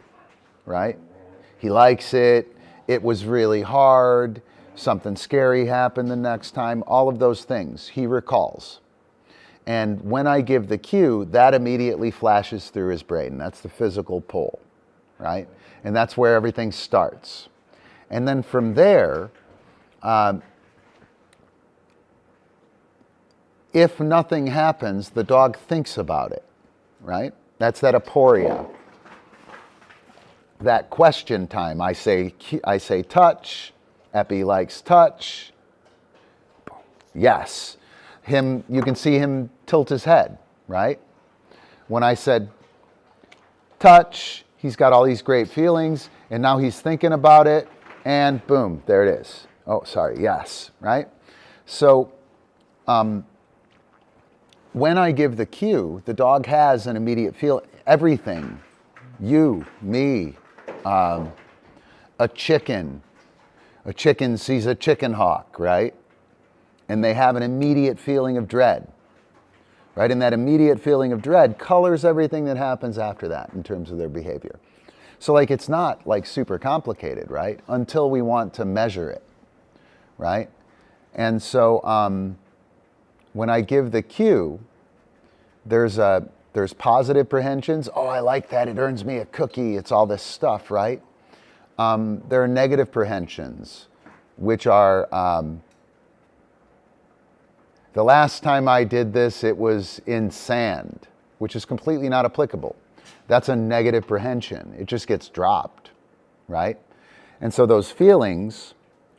[SPEAKER 3] right? He likes it, it was really hard, something scary happened the next time, all of those things he recalls. And when I give the cue, that immediately flashes through his brain. That's the physical pull, right? And that's where everything starts. And then from there, if nothing happens, the dog thinks about it, right? That's that aporia. That question time. I say touch, Epi likes touch. Yes. Him, you can see him tilt his head, right? When I said touch, he's got all these great feelings, and now he's thinking about it, and boom, there it is. Oh, sorry, yes, right? So when I give the cue, the dog has an immediate feel. Everything, you, me, a chicken sees a chicken hawk, right? And they have an immediate feeling of dread, right? And that immediate feeling of dread colors everything that happens after that in terms of their behavior. So like, it's not like super complicated, right? Until we want to measure it, right? And so when I give the cue, there's positive prehensions. Oh, I like that, it earns me a cookie, it's all this stuff, right? There are negative prehensions, which are, the last time I did this, it was in sand, which is completely not applicable. That's a negative prehension. It just gets dropped, right? And so those feelings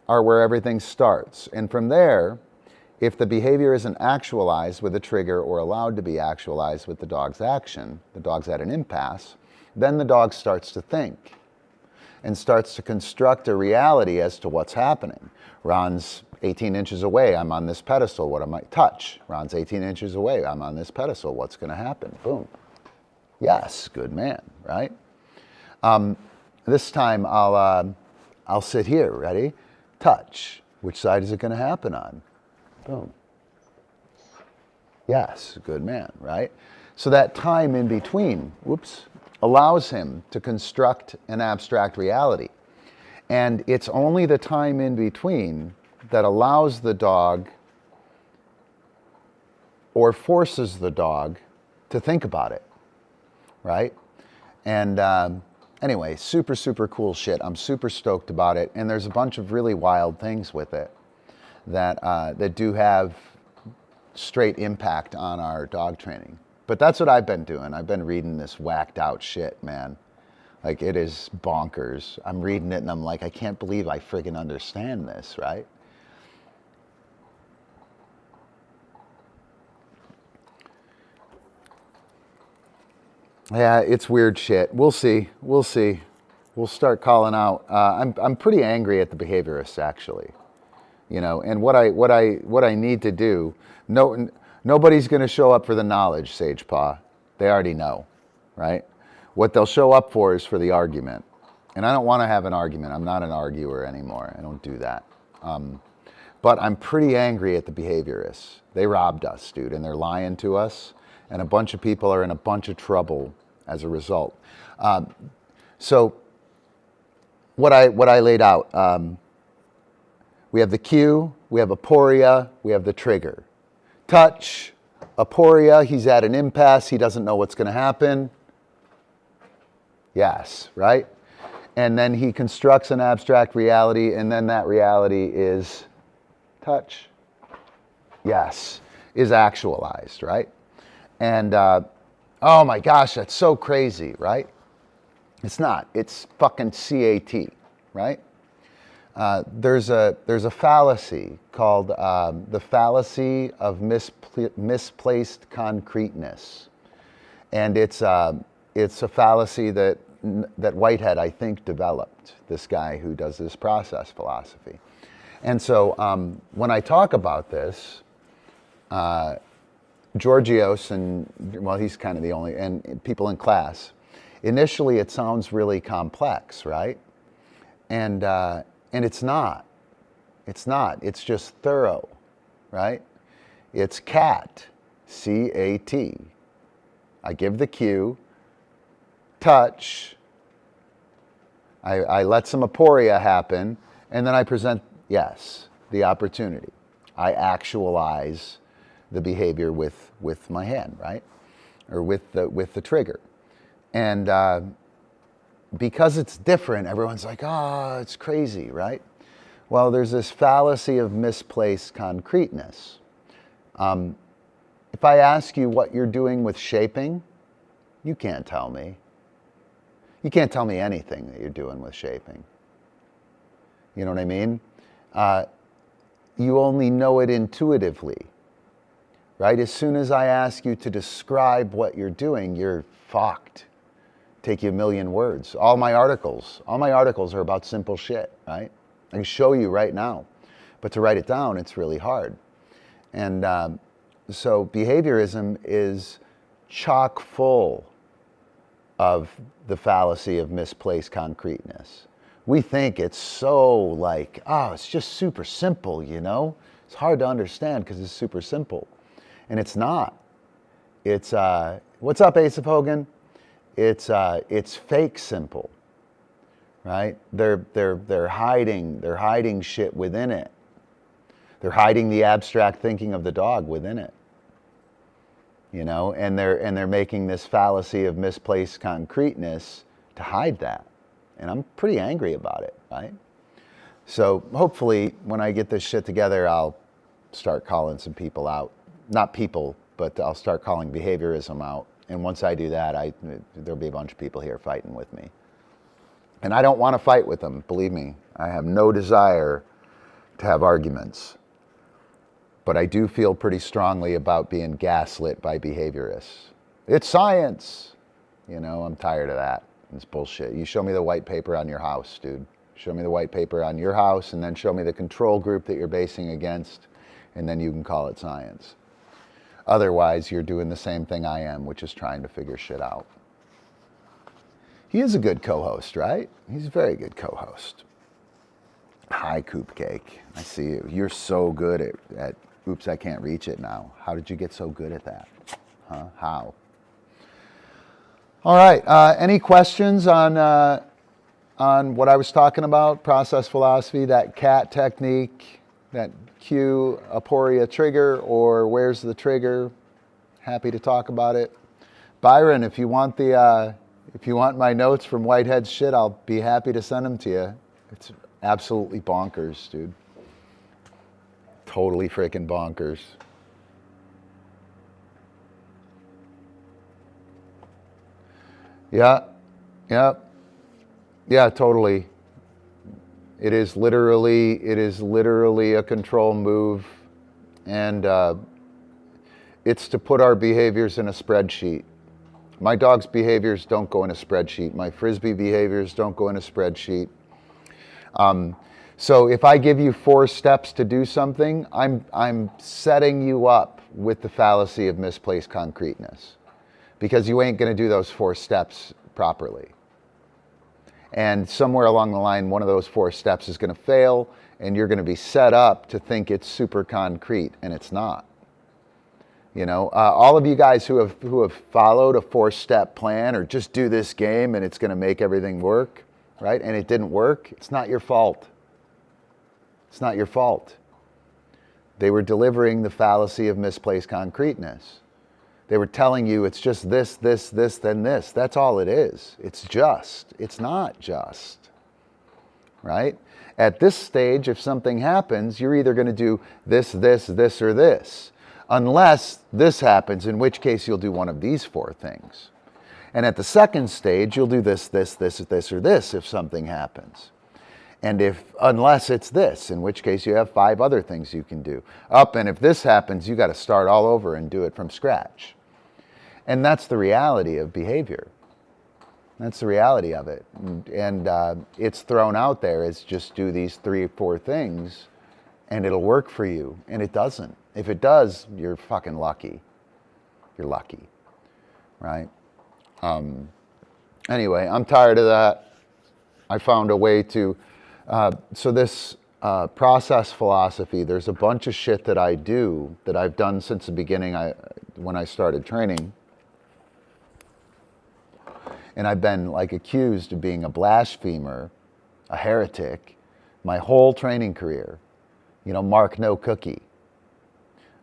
[SPEAKER 3] are where everything starts. And from there, if the behavior isn't actualized with a trigger or allowed to be actualized with the dog's action, the dog's at an impasse, then the dog starts to think and starts to construct a reality as to what's happening. Ron's 18 inches away, I'm on this pedestal, what am I? Touch. Ron's 18 inches away, I'm on this pedestal, what's going to happen? Boom. Yes, good man, right? This time I'll sit here, ready? Touch. Which side is it going to happen on? Boom. Yes, good man, right? So that time in between, whoops, allows him to construct an abstract reality. And it's only the time in between that allows the dog or forces the dog to think about it, right? And anyway, super, super cool shit. I'm super stoked about it. And there's a bunch of really wild things with it that, that do have straight impact on our dog training. But that's what I've been doing. I've been reading this whacked out shit, man. Like, it is bonkers. I'm reading it and I'm like, I can't believe I friggin' understand this, right? Yeah, it's weird shit. We'll see. We'll see. We'll start calling out. I'm pretty angry at the behaviorists, actually. You know, and what I need to do. Nobody's going to show up for the knowledge, Sage Paw. They already know, right? What they'll show up for is for the argument. And I don't want to have an argument. I'm not an arguer anymore. I don't do that. But I'm pretty angry at the behaviorists. They robbed us, dude, and they're lying to us. And a bunch of people are in a bunch of trouble as a result. So what I laid out, we have the cue, we have aporia, we have the trigger. Touch, aporia, he's at an impasse, he doesn't know what's going to happen. Yes, right? And then he constructs an abstract reality, and then that reality is touch. Yes, is actualized, right? And oh my gosh, that's so crazy, right? It's not. It's fucking CAT, right? There's a fallacy called the fallacy of misplaced concreteness, and it's a fallacy that Whitehead, I think, developed. This guy who does this process philosophy, and so when I talk about this. Georgios, and well, he's kind of the only, and people in class, initially it sounds really complex, right? And it's not. It's not. It's just thorough, right? It's CAT, C-A-T. I give the cue, touch, I let some aporia happen, and then I present, yes, the opportunity. I actualize the behavior with my hand, right? Or with the trigger. And because it's different, everyone's like, oh, it's crazy, right? Well, there's this fallacy of misplaced concreteness. If I ask you what you're doing with shaping, you can't tell me. You can't tell me anything that you're doing with shaping. You know what I mean? you only know it intuitively, right? As soon as I ask you to describe what you're doing, you're fucked. Take you a million words. All my articles are about simple shit, right? I can show you right now, but to write it down, it's really hard. And so behaviorism is chock full of the fallacy of misplaced concreteness. We think it's so like, oh, it's just super simple, you know? It's hard to understand because it's super simple. And it's not. It's, what's up, Ace of Hogan? It's fake simple, right? They're hiding shit within it. They're hiding the abstract thinking of the dog within it, you know, and they're making this fallacy of misplaced concreteness to hide that. And I'm pretty angry about it, right? So hopefully when I get this shit together, I'll start calling some people out. Not people, but I'll start calling behaviorism out. And once I do that, there'll be a bunch of people here fighting with me. And I don't want to fight with them, believe me. I have no desire to have arguments. But I do feel pretty strongly about being gaslit by behaviorists. It's science. You know, I'm tired of that. It's bullshit. You show me the white paper on your house, dude. Show me the white paper on your house, and then show me the control group that you're basing against, and then you can call it science. Otherwise, you're doing the same thing I am, which is trying to figure shit out. He is a good co-host, right? He's a very good co-host. Hi, Coop Cake. I see you. You're so good at oops, I can't reach it now. How did you get so good at that? Huh? How? All right. Any questions on what I was talking about? Process philosophy, that cat technique, that cue aporia trigger, or where's the trigger? Happy to talk about it. Byron, if you want my notes from Whitehead's shit, I'll be happy to send them to you. It's absolutely bonkers, dude. Totally freaking bonkers. Yeah, totally. It is literally a control move, and it's to put our behaviors in a spreadsheet. My dog's behaviors don't go in a spreadsheet. My Frisbee behaviors don't go in a spreadsheet. So if I give you 4 steps to do something, I'm setting you up with the fallacy of misplaced concreteness, because you ain't going to do those 4 steps properly. And somewhere along the line, one of those 4 steps is going to fail, and you're going to be set up to think it's super concrete, and it's not. You know, all of you guys who have followed a 4-step plan, or just do this game and it's going to make everything work, right? And it didn't work. It's not your fault. It's not your fault. They were delivering the fallacy of misplaced concreteness. They were telling you it's just this, then this. That's all it is. It's just. It's not just. Right? At this stage, if something happens, you're either going to do this, or this. Unless this happens, in which case you'll do one of these 4 things. And at the second stage, you'll do this, or this if something happens. And unless it's this, in which case you have 5 other things you can do. And if this happens, you got to start all over and do it from scratch. And that's the reality of behavior. That's the reality of it. And it's thrown out there as just do these 3 or 4 things and it'll work for you. And it doesn't. If it does, you're fucking lucky. You're lucky, right? Anyway, I'm tired of that. I found a way to, so this process philosophy, there's a bunch of shit that I do that I've done since the beginning when I started training. And I've been like accused of being a blasphemer, a heretic, my whole training career. You know, Mark No Cookie.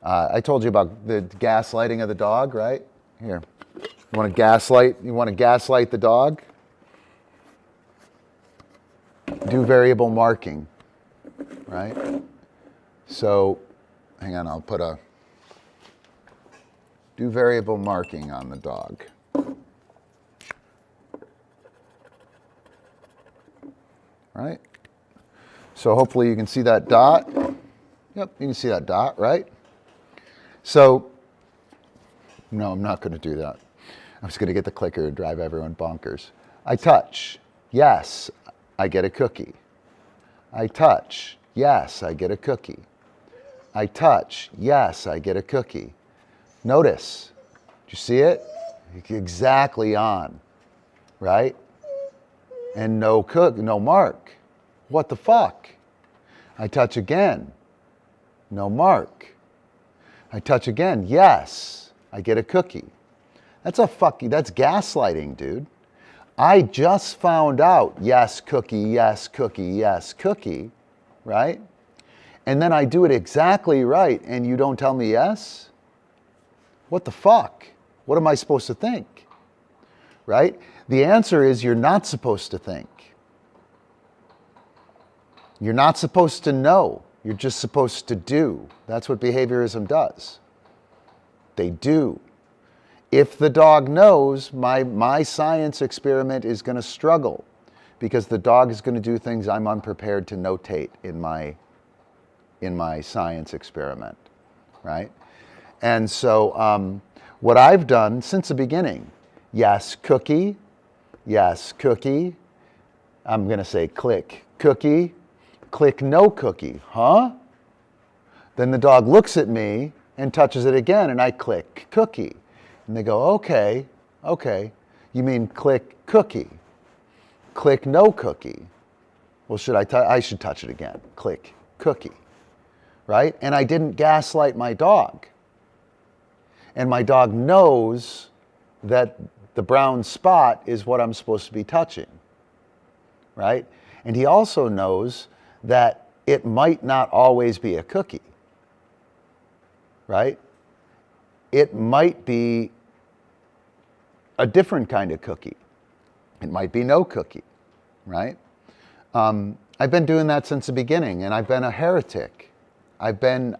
[SPEAKER 3] I told you about the gaslighting of the dog, right? Here, you want to gaslight the dog? Do variable marking, right? So, hang on, I'll put do variable marking on the dog. Right? So hopefully you can see that dot. Yep, you can see that dot, right? So, no, I'm not going to do that. I'm just going to get the clicker and drive everyone bonkers. I touch. Yes, I get a cookie. I touch. Yes, I get a cookie. I touch. Yes, I get a cookie. Notice. Do you see it? Exactly on, right? And no mark. What the fuck? I touch again. No mark. I touch again. Yes, I get a cookie. That's gaslighting, dude. I just found out, yes, cookie, yes, cookie, yes, cookie, right? And then I do it exactly right, and you don't tell me yes? What the fuck? What am I supposed to think? Right? The answer is you're not supposed to think. You're not supposed to know. You're just supposed to do. That's what behaviorism does. They do. If the dog knows, my science experiment is going to struggle because the dog is going to do things I'm unprepared to notate in my science experiment, right? And so what I've done since the beginning, yes, cookie, I'm going to say click, cookie, click no cookie, huh? Then the dog looks at me and touches it again, and I click cookie. And they go, okay, you mean click cookie, click no cookie. Well, I should touch it again, click cookie, right? And I didn't gaslight my dog. And my dog knows that the brown spot is what I'm supposed to be touching, right? And he also knows that it might not always be a cookie, right? It might be a different kind of cookie. It might be no cookie, right? I've been doing that since the beginning, and I've been a heretic. I'm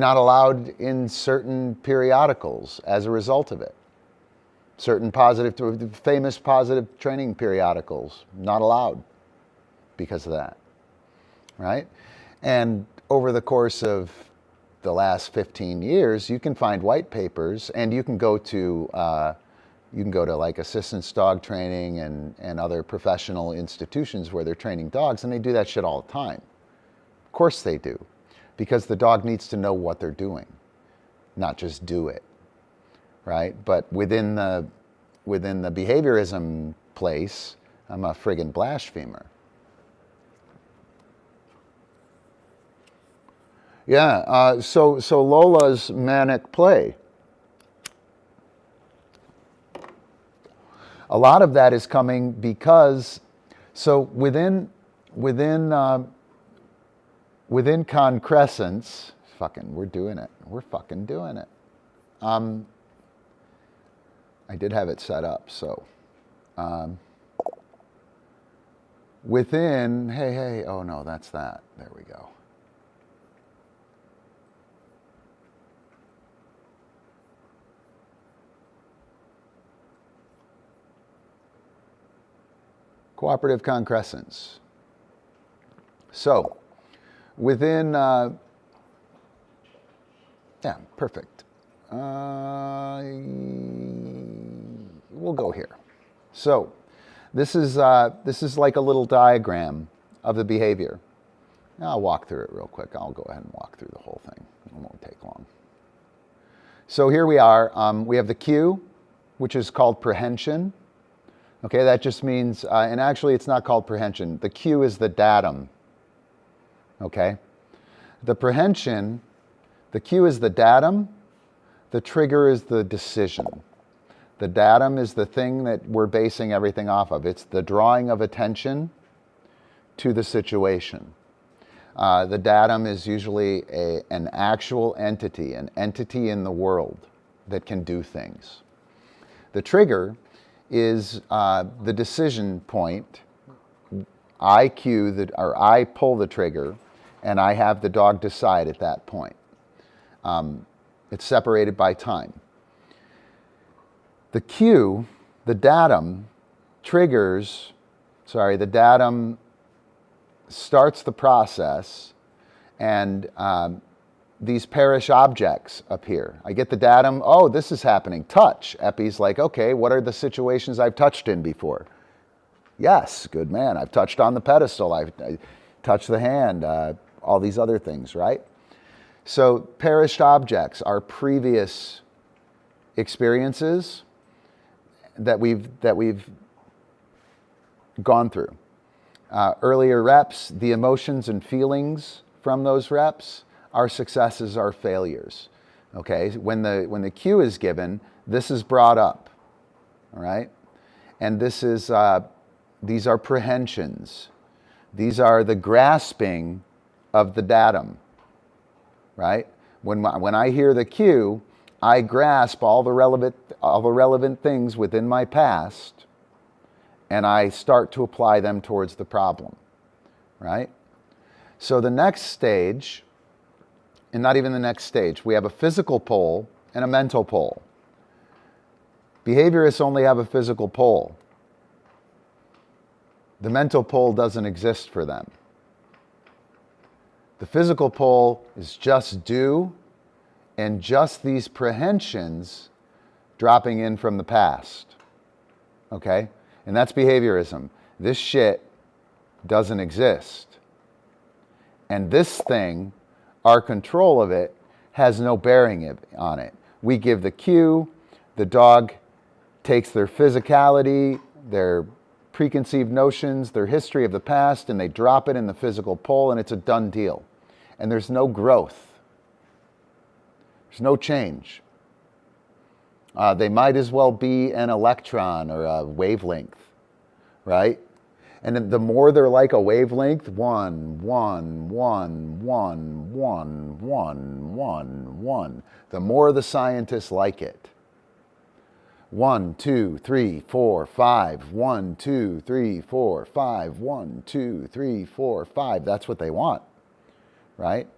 [SPEAKER 3] not allowed in certain periodicals as a result of it. Certain famous positive training periodicals, not allowed because of that, right? And over the course of the last 15 years, you can find white papers, and you can go to like assistance dog training and other professional institutions where they're training dogs, and they do that shit all the time. Of course they do, because the dog needs to know what they're doing, not just do it, right? But within the behaviorism place, I'm a friggin' blasphemer. Yeah, so Lola's manic play. A lot of that is coming because, so within concrescence, we're doing it. We're fucking doing it. I did have it set up, so. Within, hey, oh no, that's that. There we go. Cooperative concrescence. So, within, yeah, perfect. We'll go here. So, this is like a little diagram of the behavior. I'll walk through it real quick. I'll go ahead and walk through the whole thing. It won't take long. So here we are. We have the cue, which is called prehension. Okay, that just means, and actually it's not called prehension. The cue is the datum. Okay? The prehension, the cue is the datum, the trigger is the decision. The datum is the thing that we're basing everything off of. It's the drawing of attention to the situation. The datum is usually an actual entity, an entity in the world that can do things. The trigger is the decision point. I pull the trigger, and I have the dog decide at that point. It's separated by time. The cue, the datum, the datum starts the process, and these perish objects appear. I get the datum, oh, this is happening, touch. Epi's like, okay, what are the situations I've touched in before? Yes, good man, I've touched on the pedestal, I touched the hand, all these other things, right? So perished objects are previous experiences that we've gone through. Earlier reps, the emotions and feelings from those reps, our successes, our failures. Okay, when the cue is given, this is brought up, all right? And this is, these are prehensions. These are the grasping of the datum, right? When I hear the cue, I grasp all the relevant things within my past, and I start to apply them towards the problem, right? So the next stage, and not even the next stage, we have a physical pole and a mental pole. Behaviorists only have a physical pole. The mental pole doesn't exist for them. The physical pole is just do and just these prehensions dropping in from the past, okay? And that's behaviorism. This shit doesn't exist. And this thing, our control of it, has no bearing on it. We give the cue, the dog takes their physicality, their preconceived notions, their history of the past, and they drop it in the physical pole, and it's a done deal. And there's no growth. There's no change. They might as well be an electron or a wavelength, right? And the more they're like a wavelength, 1, 1, 1, 1, 1, 1, 1, 1, the more the scientists like it. 1, 2, 3, 4, 5, 1, 2, 3, 4, 5, 1, 2, 3, 4, 5. That's what they want, right?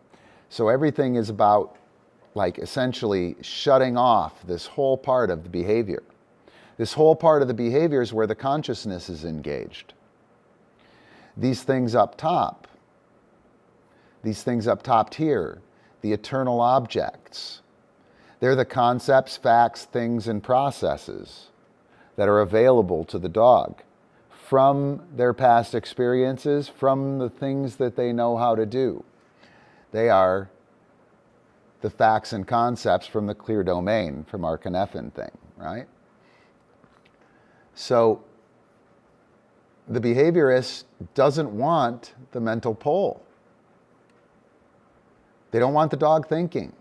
[SPEAKER 3] So everything is about, like, essentially shutting off this whole part of the behavior. This whole part of the behavior is where the consciousness is engaged. These things up top here, the eternal objects, they're the concepts, facts, things, and processes that are available to the dog from their past experiences, from the things that they know how to do. They are the facts and concepts from the clear domain, from our Cynefin thing, right? So the behaviorist doesn't want the mental pole. They don't want the dog thinking.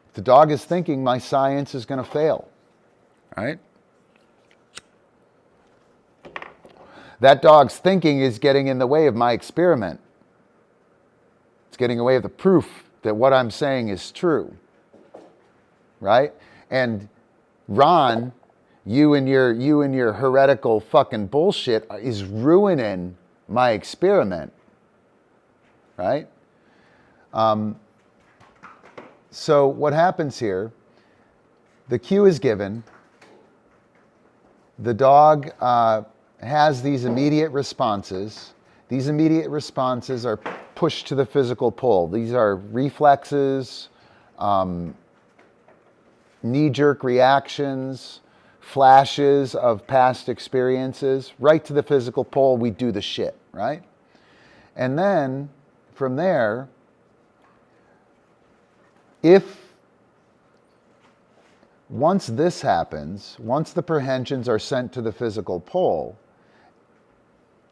[SPEAKER 3] If the dog is thinking, my science is going to fail, right? That dog's thinking is getting in the way of my experiment. It's getting in the way of the proof that what I'm saying is true, right? And Ron, you and your heretical fucking bullshit is ruining my experiment, right? So what happens here, the cue is given, the dog has these immediate responses. These immediate responses are pushed to the physical pole. These are reflexes, knee-jerk reactions, flashes of past experiences, right to the physical pole, we do the shit, right? And then, from there, once this happens, once the prehensions are sent to the physical pole,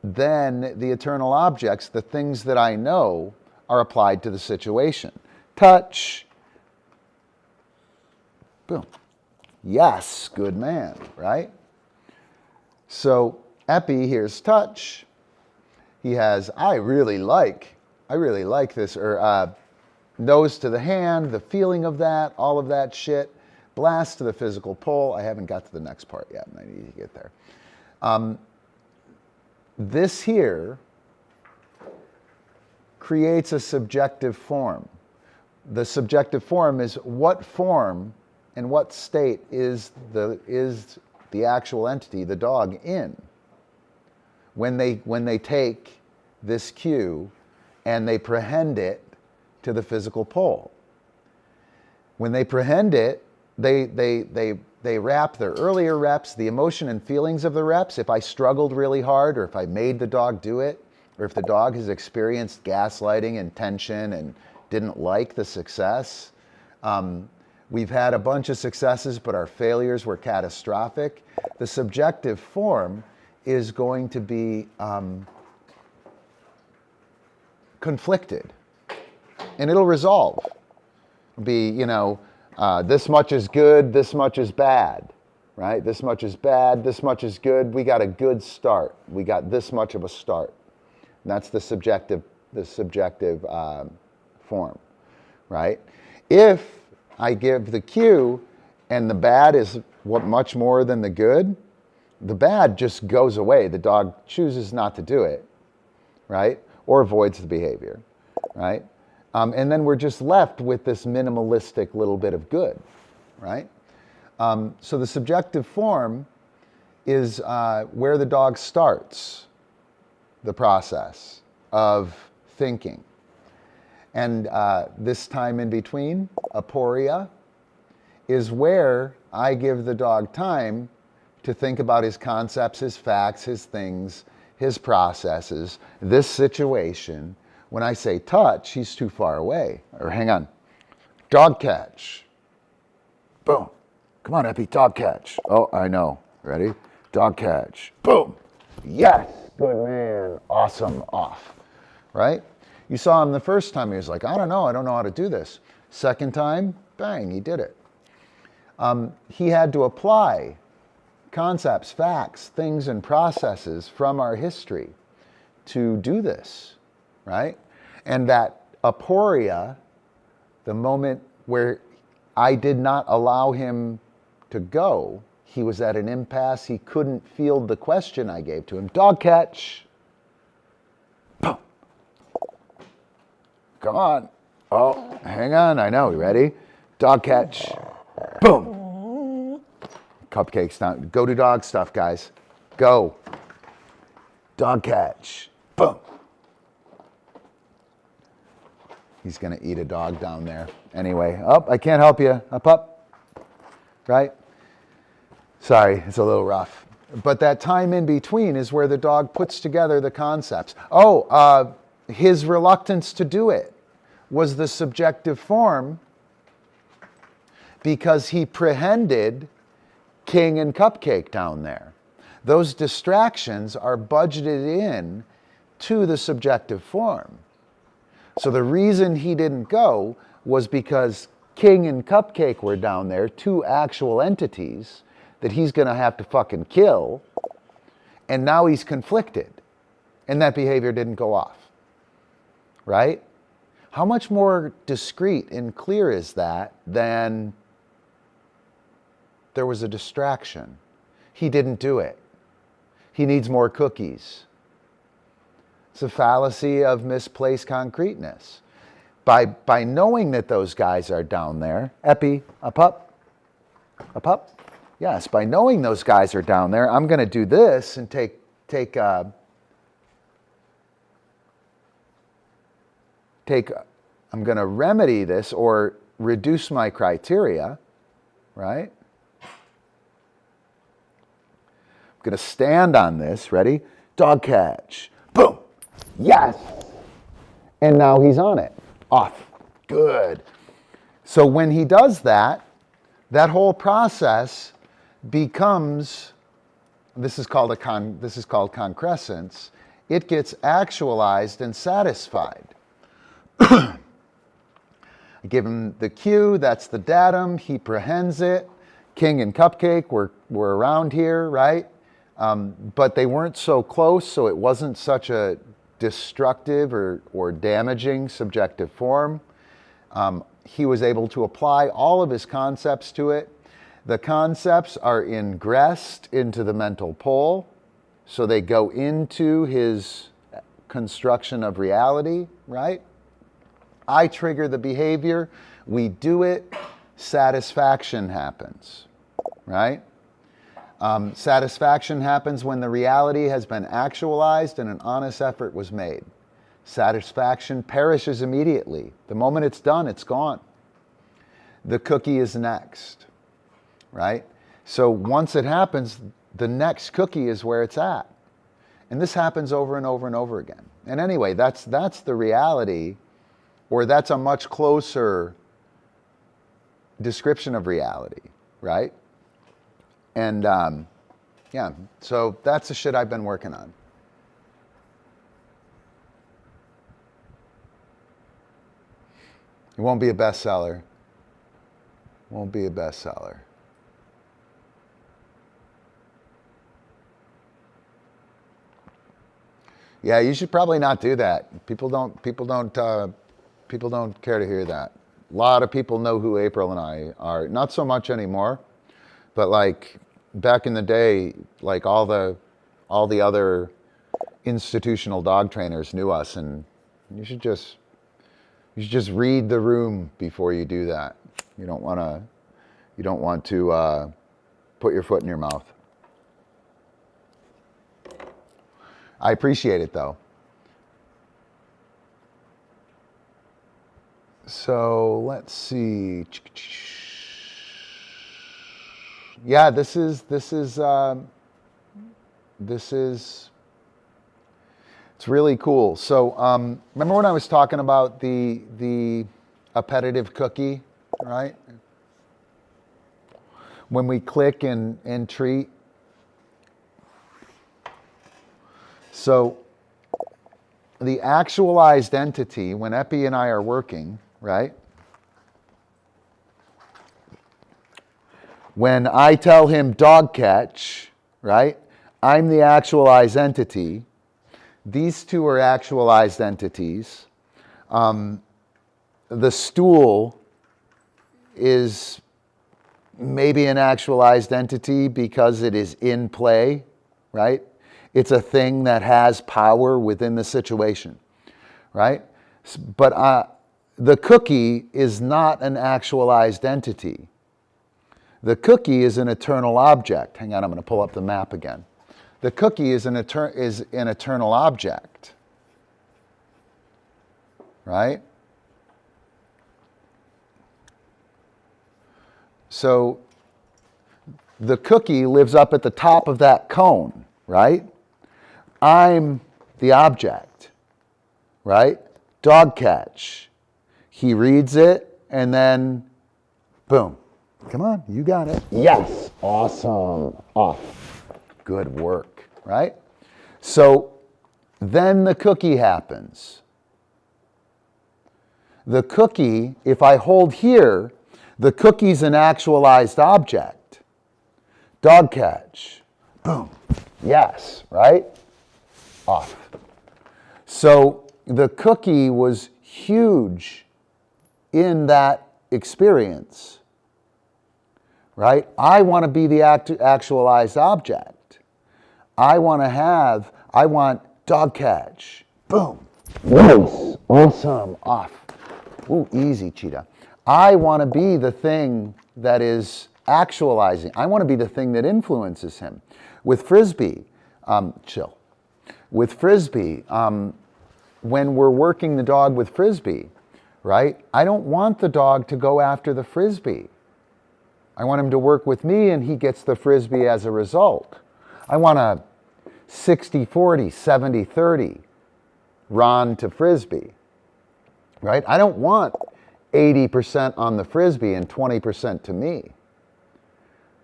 [SPEAKER 3] then the eternal objects, the things that I know, are applied to the situation. Touch. Boom. Yes, good man, right? So Epi hears touch. He has, I really like this, or nose to the hand, the feeling of that, all of that shit. Blast to the physical pole. I haven't got to the next part yet, and I need to get there. This here creates a subjective form. The subjective form is what form and what state is the actual entity, the dog, in when they take this cue and they prehend it to the physical pole. When they prehend it, they wrap their earlier reps, the emotion and feelings of the reps. If I struggled really hard, or if I made the dog do it, or if the dog has experienced gaslighting and tension and didn't like the success. We've had a bunch of successes, but our failures were catastrophic. The subjective form is going to be conflicted, and it'll resolve. Be, you know, this much is good, this much is bad, right? This much is bad, this much is good. We got a good start. We got this much of a start. And that's the subjective form, right? If I give the cue and the bad is much more than the good, the bad just goes away. The dog chooses not to do it, right? Or avoids the behavior, right? And then we're just left with this minimalistic little bit of good, right? So the subjective form is where the dog starts the process of thinking. And this time in between, aporia, is where I give the dog time to think about his concepts, his facts, his things, his processes, this situation. When I say touch, he's too far away. Or hang on. Dog catch. Boom. Come on, Epi, dog catch. Oh, I know. Ready? Dog catch. Boom. Yes. Good man. Awesome. Off. Right? You saw him the first time. He was like, I don't know how to do this. Second time, bang, he did it. He had to apply concepts, facts, things, and processes from our history to do this, right? And that aporia, the moment where I did not allow him to go, he was at an impasse. He couldn't field the question I gave to him. Dog catch. Boom. Come on. Oh, hang on. I know. You ready? Dog catch. Boom. Cupcakes down. Go to dog stuff, guys. Go. Dog catch. Boom. He's going to eat a dog down there. Anyway, I can't help you. Up. Right? Sorry, it's a little rough. But that time in between is where the dog puts together the concepts. His reluctance to do it was the subjective form because he prehended King and Cupcake down there. Those distractions are budgeted in to the subjective form. So the reason he didn't go was because King and Cupcake were down there, two actual entities that he's going to have to fucking kill, and now he's conflicted, and that behavior didn't go off, right? How much more discreet and clear is that than there was a distraction? He didn't do it. He needs more cookies. It's a fallacy of misplaced concreteness. By knowing that those guys are down there, Epi, a pup. Yes, by knowing those guys are down there, I'm going to do this and I'm going to remedy this or reduce my criteria, right? I'm going to stand on this. Ready? Dog catch. Boom. Yes. And now he's on it. Off. Good. So when he does that, that whole process becomes, this is called concrescence. It gets actualized and satisfied. I give him the cue, that's the datum, he prehends it. King and Cupcake were around here, right? But they weren't so close, so it wasn't such a destructive or damaging subjective form. He was able to apply all of his concepts to it. The concepts are ingressed into the mental pole, so they go into his construction of reality, right? I trigger the behavior, we do it, satisfaction happens, right? Satisfaction happens when the reality has been actualized and an honest effort was made. Satisfaction perishes immediately. The moment it's done, it's gone. The cookie is next, right? So once it happens, the next cookie is where it's at. And this happens over and over and over again. And anyway, that's the reality, or that's a much closer description of reality, right? And yeah, so that's the shit I've been working on. It won't be a bestseller. Won't be a bestseller. Yeah, you should probably not do that. People don't care to hear that. A lot of people know who April and I are. Not so much anymore, but like back in the day, like all the other institutional dog trainers knew us, and you should just read the room before you do that. You don't want to put your foot in your mouth. I appreciate it though. So let's see. Yeah, this is it's really cool. So remember when I was talking about the appetitive cookie, right? When we click and treat. So the actualized entity, when Epi and I are working, right? When I tell him dog catch, right? I'm the actualized entity. These two are actualized entities. The stool is maybe an actualized entity because it is in play, right? It's a thing that has power within the situation, right? But the cookie is not an actualized entity. The cookie is an eternal object. Hang on, I'm going to pull up the map again. The cookie is an eternal object, right? So the cookie lives up at the top of that cone, right? I'm the object, right? Dog catch. He reads it and then boom. Come on, you got it. Yes, awesome. Off. Good work, right? So then the cookie happens. The cookie, if I hold here, the cookie's an actualized object. Dog catch. Boom. Yes, right? Off. So the cookie was huge in that experience, right? I want to be the actualized object. I want dog catch. Boom. Nice. Awesome. Off. Ooh, easy, cheetah. I want to be the thing that is actualizing. I want to be the thing that influences him. With Frisbee, chill. With Frisbee, when we're working the dog with Frisbee, right? I don't want the dog to go after the Frisbee. I want him to work with me and he gets the Frisbee as a result. I want a 60-40, 70-30 Ron to Frisbee, right? I don't want 80% on the Frisbee and 20% to me,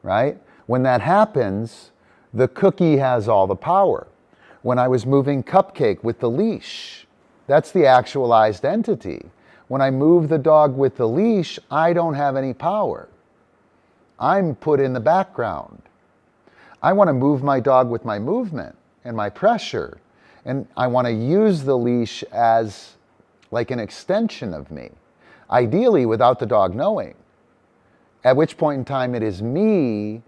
[SPEAKER 3] right? When that happens, the cookie has all the power. When I was moving Cupcake with the leash, that's the actualized entity. When I move the dog with the leash, I don't have any power. I'm put in the background. I want to move my dog with my movement and my pressure, and I want to use the leash as like an extension of me, ideally without the dog knowing, at which point in time it is me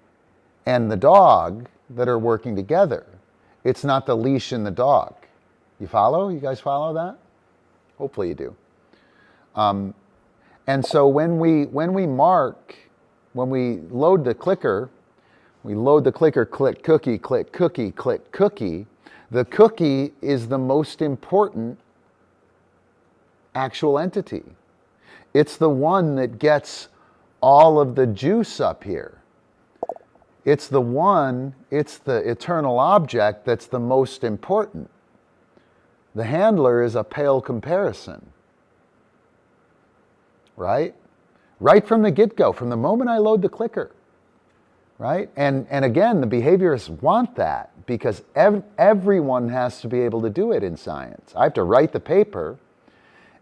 [SPEAKER 3] and the dog that are working together. It's not the leash and the dog. You follow? You guys follow that? Hopefully you do. And so when we load the clicker, click cookie, click cookie, click cookie. The cookie is the most important actual entity. It's the one that gets all of the juice up here. It's the one, it's the eternal object that's the most important. The handler is a pale comparison, right? Right from the get-go, from the moment I load the clicker, right? And again, the behaviorists want that because everyone has to be able to do it in science. I have to write the paper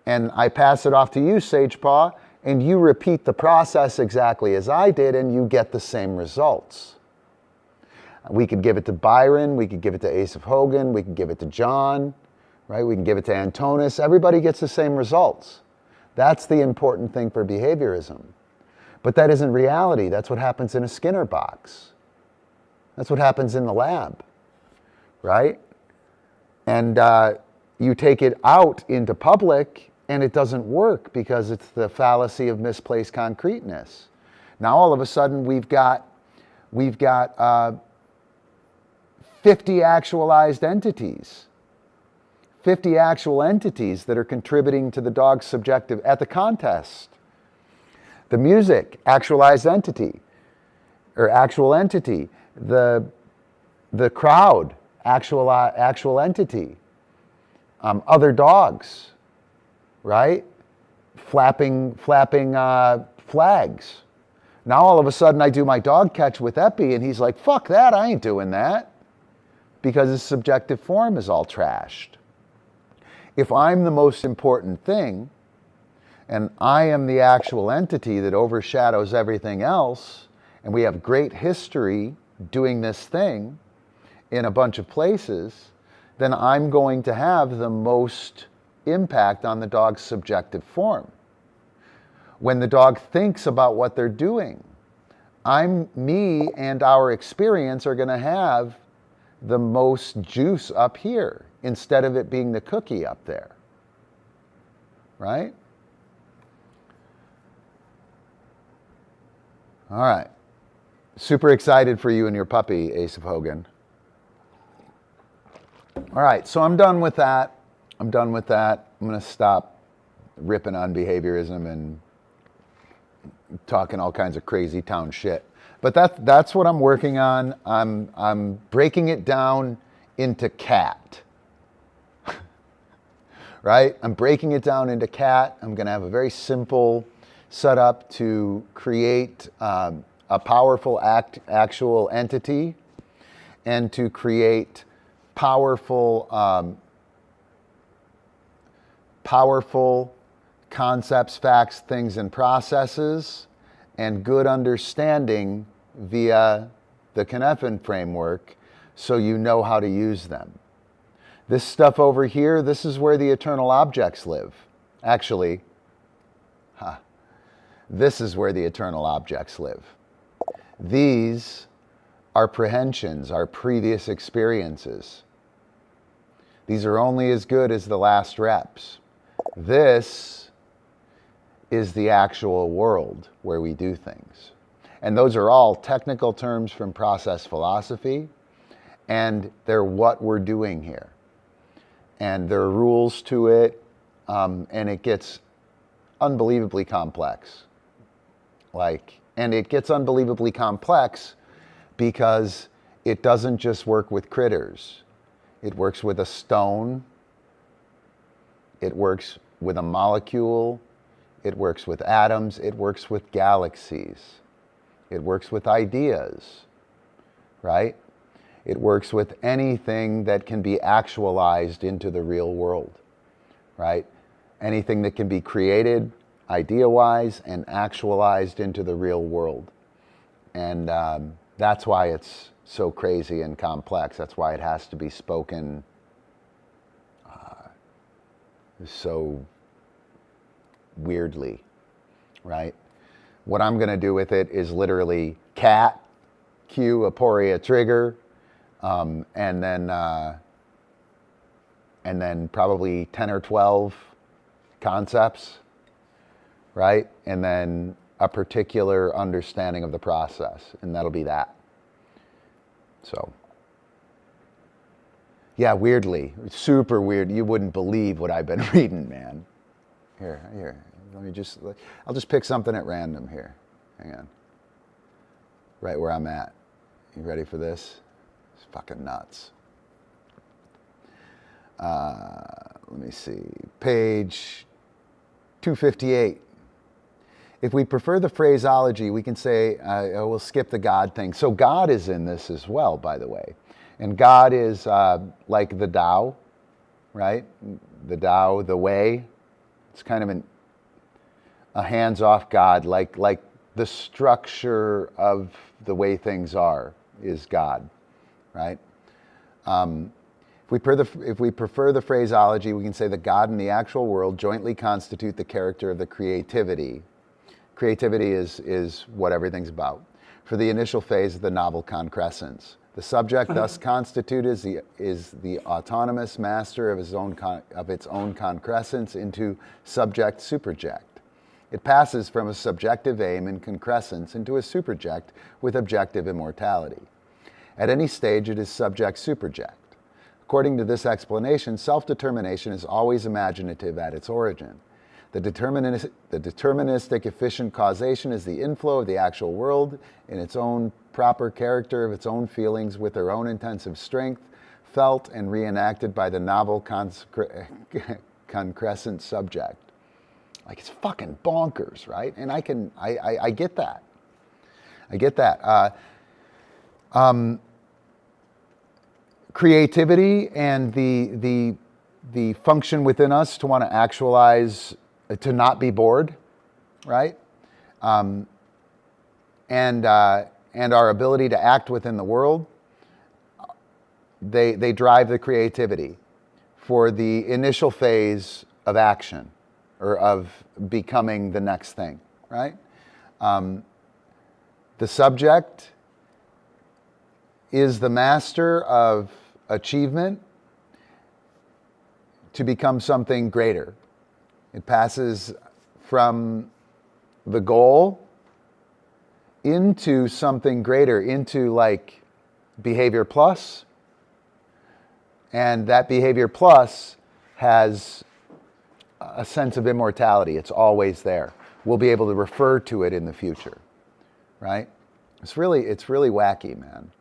[SPEAKER 3] and I pass it off to you, Sagepaw, and you repeat the process exactly as I did and you get the same results. We could give it to Byron, we could give it to Ace of Hogan, we could give it to John, right? We can give it to Antonis. Everybody gets the same results. That's the important thing for behaviorism. But that isn't reality. That's what happens in a Skinner box. That's what happens in the lab, right? And you take it out into public and it doesn't work because it's the fallacy of misplaced concreteness. Now all of a sudden we've got 50 actualized entities. 50 actual entities that are contributing to the dog's subjective at the contest. The music, actualized entity, or actual entity. The crowd, actual entity. Other dogs, right? Flapping flags. Now all of a sudden I do my dog catch with Epi and he's like, fuck that, I ain't doing that. Because his subjective form is all trashed. If I'm the most important thing, and I am the actual entity that overshadows everything else, and we have great history doing this thing in a bunch of places, then I'm going to have the most impact on the dog's subjective form. When the dog thinks about what they're doing, me and our experience are going to have the most juice up here instead of it being the cookie up there, right? All right. Super excited for you and your puppy, Ace of Hogan. All right, so I'm done with that. I'm going to stop ripping on behaviorism and talking all kinds of crazy town shit. But that's what I'm working on. I'm breaking it down into cat. Right? I'm breaking it down into cat. I'm going to have a very simple setup to create a powerful actual entity and to create powerful concepts, facts, things, and processes, and good understanding via the Cynefin framework so you know how to use them. This stuff over here, this is where the eternal objects live. Actually, this is where the eternal objects live. These are prehensions, our previous experiences. These are only as good as the last reps. This is the actual world where we do things. And those are all technical terms from process philosophy, and they're what we're doing here. And there are rules to it, and it gets unbelievably complex. And it gets unbelievably complex because it doesn't just work with critters. It works with a stone. It works with a molecule. It works with atoms. It works with galaxies. It works with ideas, right? It works with anything that can be actualized into the real world, right? Anything that can be created idea-wise and actualized into the real world. And that's why it's so crazy and complex. That's why it has to be spoken so weirdly, right? What I'm going to do with it is literally cat, cue, aporia, trigger, and then probably 10 or 12 concepts, right? And then a particular understanding of the process, and that'll be that. So, yeah, weirdly, super weird. You wouldn't believe what I've been reading, man. Here. I'll just pick something at random here. Hang on. Right where I'm at. You ready for this? It's fucking nuts. Let me see. Page 258. If we prefer the phraseology, we can say, we'll skip the God thing. So God is in this as well, by the way. And God is like the Tao, right? The Tao, the way. It's kind of a hands-off God, like the structure of the way things are is God, right? If we prefer the phraseology, we can say that God and the actual world jointly constitute the character of the creativity. Creativity is what everything's about. For the initial phase of the novel concrescence. The subject thus constituted is the autonomous master of its own concrescence into subject superject. It passes from a subjective aim in concrescence into a superject with objective immortality. At any stage, it is subject superject. According to this explanation, self-determination is always imaginative at its origin. The deterministic efficient causation is the inflow of the actual world in its own proper character of its own feelings with their own intensive strength, felt and reenacted by the novel concrescent subject. Like, it's fucking bonkers, right? And I get that. I get that. Creativity and the function within us to want to actualize, to not be bored, right? And our ability to act within the world, they drive the creativity for the initial phase of action or of becoming the next thing, right? The subject is the master of achievement to become something greater. It passes from the goal into something greater, into like behavior plus, and that behavior plus has a sense of immortality. It's always there. We'll be able to refer to it in the future, right? It's really wacky, man.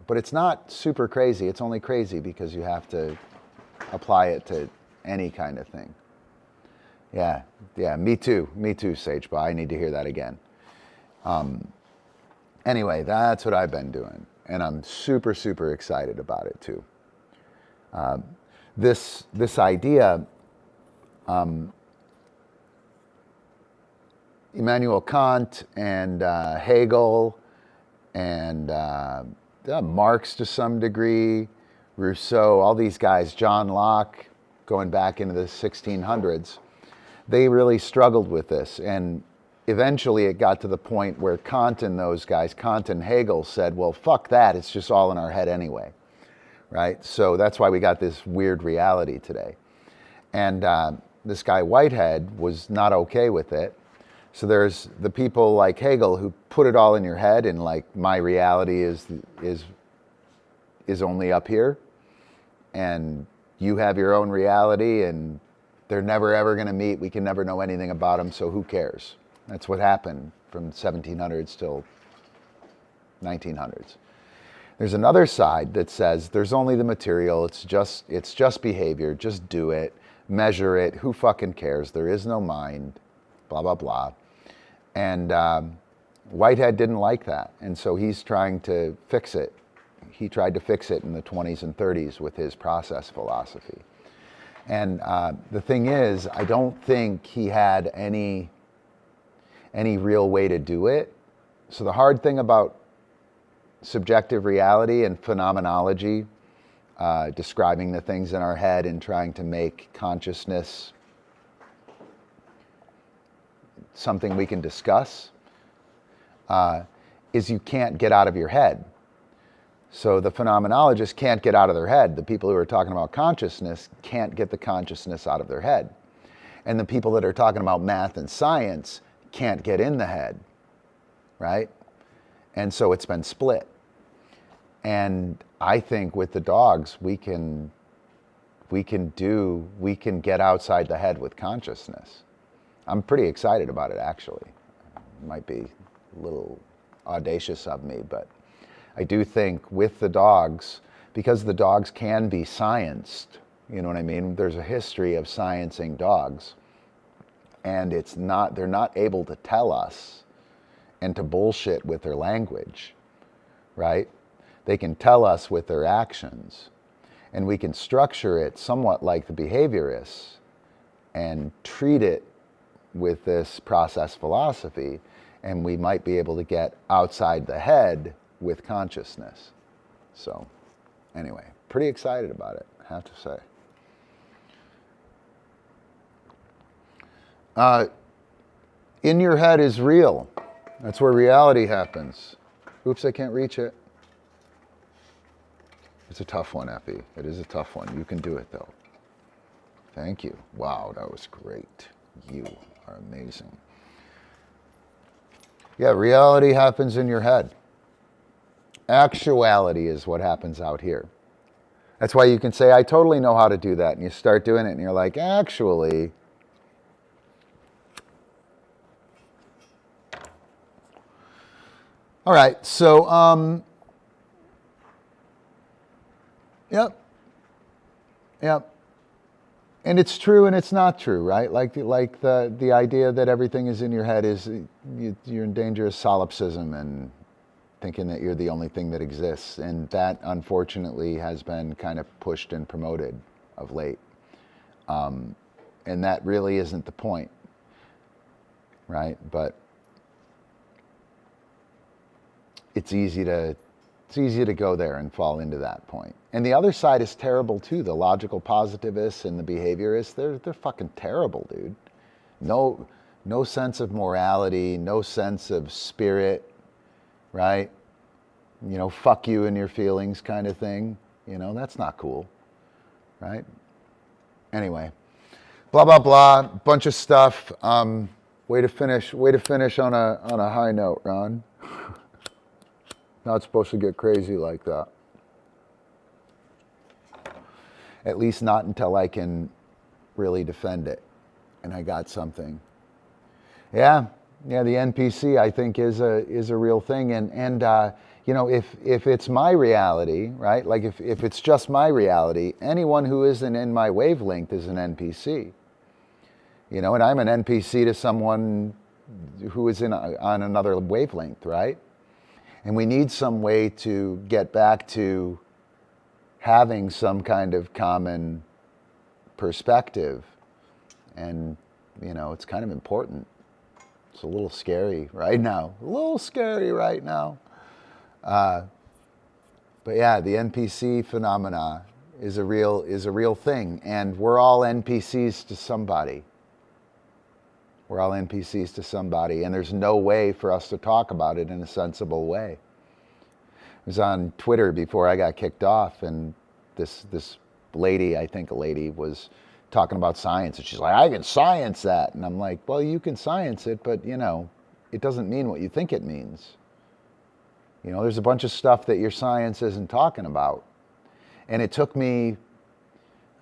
[SPEAKER 3] But it's not super crazy. It's only crazy because you have to apply it to any kind of thing. Yeah, me too, Sageba. I need to hear that again. Anyway, that's what I've been doing, and I'm super, super excited about it too. This idea, Immanuel Kant and Hegel and Marx to some degree, Rousseau, all these guys, John Locke, going back into the 1600s, they really struggled with this. And eventually it got to the point where Kant and those guys, Kant and Hegel, said, well, fuck that, it's just all in our head anyway, right? So that's why we got this weird reality today. And this guy Whitehead was not okay with it. So there's the people like Hegel who put it all in your head and like, my reality is only up here, and you have your own reality, and they're never ever going to meet. We can never know anything about them, so who cares? That's what happened from 1700s till 1900s. There's another side that says there's only the material. It's just behavior. Just do it. Measure it. Who fucking cares? There is no mind. Blah blah blah. And Whitehead didn't like that, and so he's trying to fix it. He tried to fix it in the 20s and 30s with his process philosophy. And the thing is, I don't think he had any real way to do it. So the hard thing about subjective reality and phenomenology, describing the things in our head and trying to make consciousness something we can discuss, is you can't get out of your head. So the phenomenologists can't get out of their head. The people who are talking about consciousness can't get the consciousness out of their head. And the people that are talking about math and science can't get in the head, right? And so it's been split. And I think with the dogs, we can get outside the head with consciousness. I'm pretty excited about it, actually. It might be a little audacious of me, but I do think with the dogs, because the dogs can be scienced, you know what I mean? There's a history of sciencing dogs, and they're not able to tell us and to bullshit with their language, right? They can tell us with their actions, and we can structure it somewhat like the behaviorists and treat it with this process philosophy, and we might be able to get outside the head with consciousness. So anyway, pretty excited about it, I have to say. In your head is real. That's where reality happens. Oops, I can't reach it. It's a tough one, Effie. It is a tough one. You can do it, though. Thank you. Wow, that was great. You are amazing. Yeah, reality happens in your head. Actuality is what happens out here. That's why you can say, I totally know how to do that. And you start doing it and you're like, actually. All right, so, yep. And it's true and it's not true, right? Like the idea that everything is in your head is you're in danger of solipsism and thinking that you're the only thing that exists. And that, unfortunately, has been kind of pushed and promoted of late. And that really isn't the point, right? But it's easy to go there and fall into that point. And the other side is terrible too. The logical positivists and the behaviorists, they're fucking terrible, dude. No sense of morality, no sense of spirit, right? You know, fuck you and your feelings kind of thing. You know, that's not cool, right? Anyway, blah, blah, blah, bunch of stuff. Way to finish on a high note, Ron. Not supposed to get crazy like that. At least not until I can really defend it and I got something. Yeah, the NPC I think is a real thing, and you know, if it's my reality, right? Like if it's just my reality, anyone who isn't in my wavelength is an NPC. You know, and I'm an NPC to someone who is on another wavelength, right? And we need some way to get back to having some kind of common perspective. And, you know, it's kind of important. It's a little scary right now. But yeah, the NPC phenomena is a real thing. And we're all NPCs to somebody. We're all NPCs to somebody, and there's no way for us to talk about it in a sensible way. I was on Twitter before I got kicked off, and this lady, I think a lady, was talking about science, and she's like, I can science that. And I'm like, well, you can science it, but, you know, it doesn't mean what you think it means. You know, there's a bunch of stuff that your science isn't talking about. And it took me,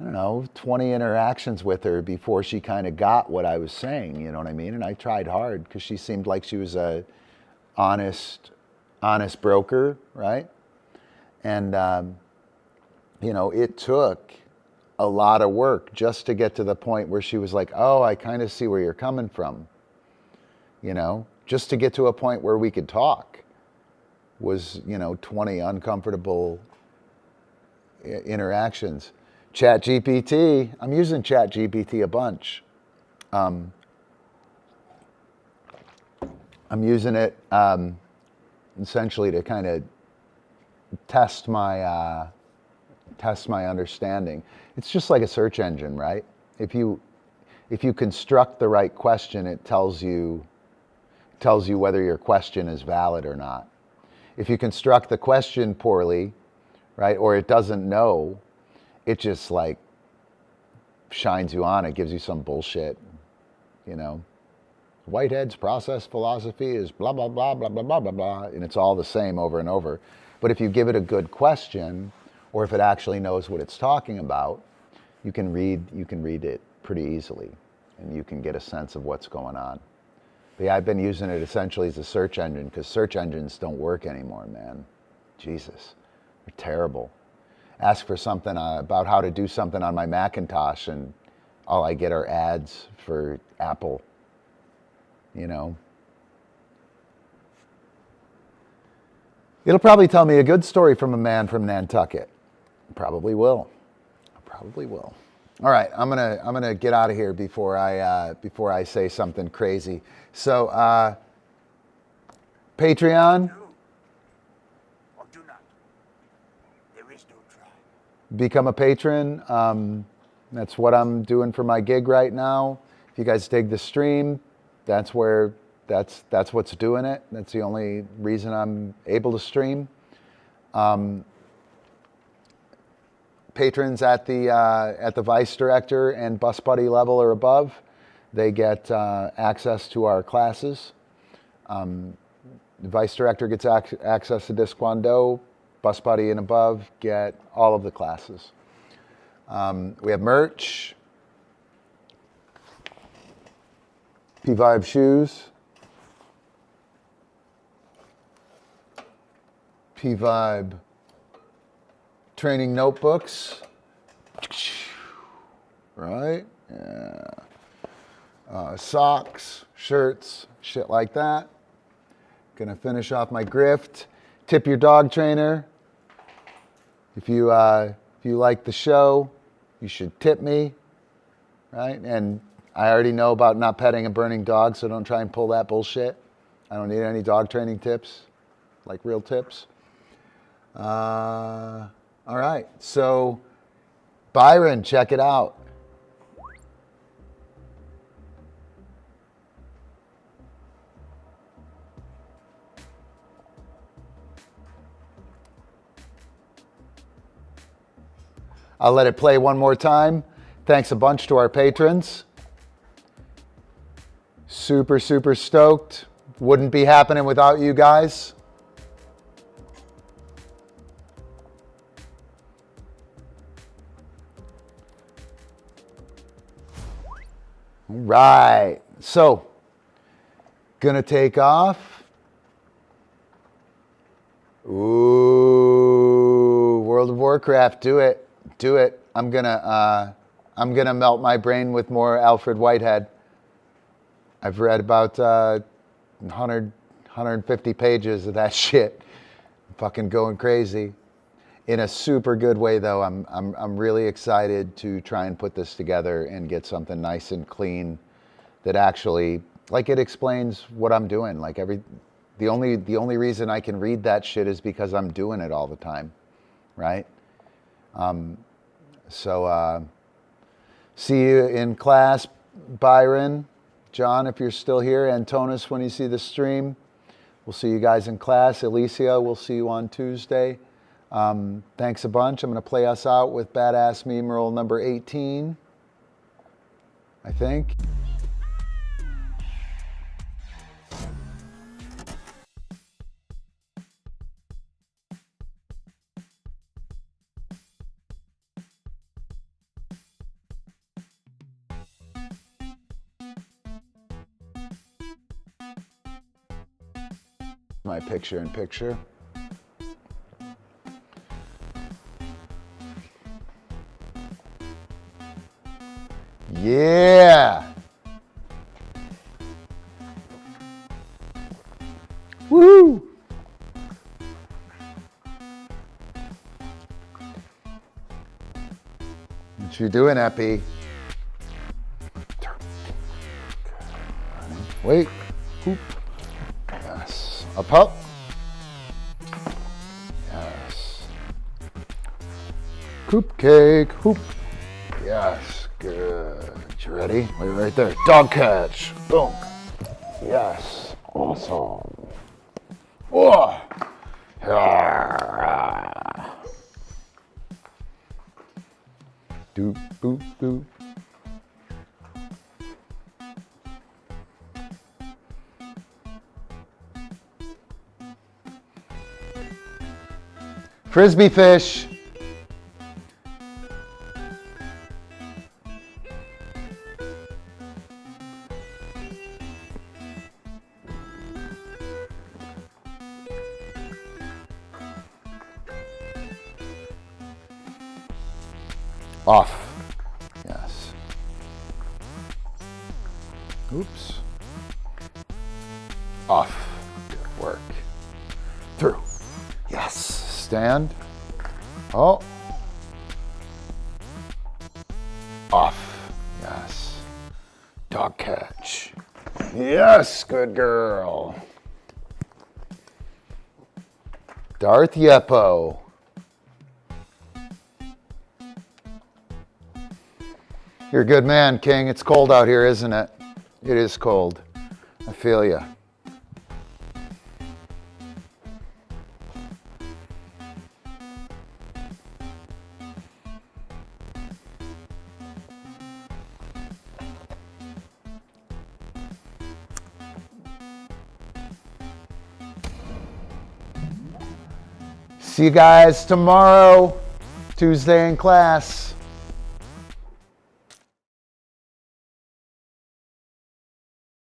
[SPEAKER 3] I don't know, 20 interactions with her before she kind of got what I was saying, you know what I mean? And I tried hard because she seemed like she was a honest broker, right? And, you know, it took a lot of work just to get to the point where she was like, oh, I kind of see where you're coming from, you know? Just to get to a point where we could talk was, you know, 20 uncomfortable interactions. ChatGPT, I'm using ChatGPT a bunch. I'm using it essentially to kind of test my understanding. It's just like a search engine, right? If you construct the right question, it tells you whether your question is valid or not. If you construct the question poorly, right, or it doesn't know, it just like shines you on. It gives you some bullshit, you know. Whitehead's process philosophy is blah, blah, blah, blah, blah, blah, blah, blah, and it's all the same over and over. But if you give it a good question, or if it actually knows what it's talking about, you can read it pretty easily. and you can get a sense of what's going on. But yeah, I've been using it essentially as a search engine because search engines don't work anymore, man. Jesus, they're terrible. Ask for something about how to do something on my Macintosh, and all I get are ads for Apple, you know. It'll probably tell me a good story from a man from Nantucket. Probably will. Probably will. All right, I'm gonna get out of here before I say something crazy. So, Patreon.
[SPEAKER 5] Or do not. There is no try.
[SPEAKER 3] Become a patron. That's what I'm doing for my gig right now. If you guys dig the stream, that's what's doing it. That's the only reason I'm able to stream. Patrons at the vice director and bus buddy level or above, they get access to our classes. The vice director gets access to Discwando. Bus buddy and above get all of the classes. We have merch. P-Vibe shoes. P-Vibe training notebooks. Right? Yeah. Socks, shirts, shit like that. Gonna finish off my grift. Tip your dog trainer. If you like the show, you should tip me, right? And I already know about not petting a burning dog, so don't try and pull that bullshit. I don't need any dog training tips, like real tips. All right, so Byron, check it out. I'll let it play one more time. Thanks a bunch to our patrons. Super, super stoked. Wouldn't be happening without you guys. All right, so gonna take off. Ooh, World of Warcraft, do it. Do it. I'm gonna melt my brain with more Alfred Whitehead. I've read about 150 pages of that shit. I'm fucking going crazy. In a super good way, though. I'm really excited to try and put this together and get something nice and clean that actually, like, it explains what I'm doing. Like the only reason I can read that shit is because I'm doing it all the time, right? So see you in class, Byron, John, if you're still here, Antonis, when you see the stream. We'll see you guys in class. Alicia, we'll see you on Tuesday. Thanks a bunch. I'm going to play us out with Badass Meme Roll number 18, I think. My picture in picture. Yeah. Woo. What you doing, Epi? Wait. Oop. Yes. Up, up. Yes. Coop cake. Hoop. Yes. Good. You ready? Wait right there. Dog catch. Boom. Yes. Awesome. Oh. Doop, boop, boop. Frisbee fish. Off. Yes. Oops. Off. Good work. Through. Yes. Stand. Oh. Off. Yes. Dog catch. Yes, good girl. Darth Yeppo. You're a good man, King. It's cold out here, isn't it? It is cold. I feel you. See you guys tomorrow, Tuesday in class.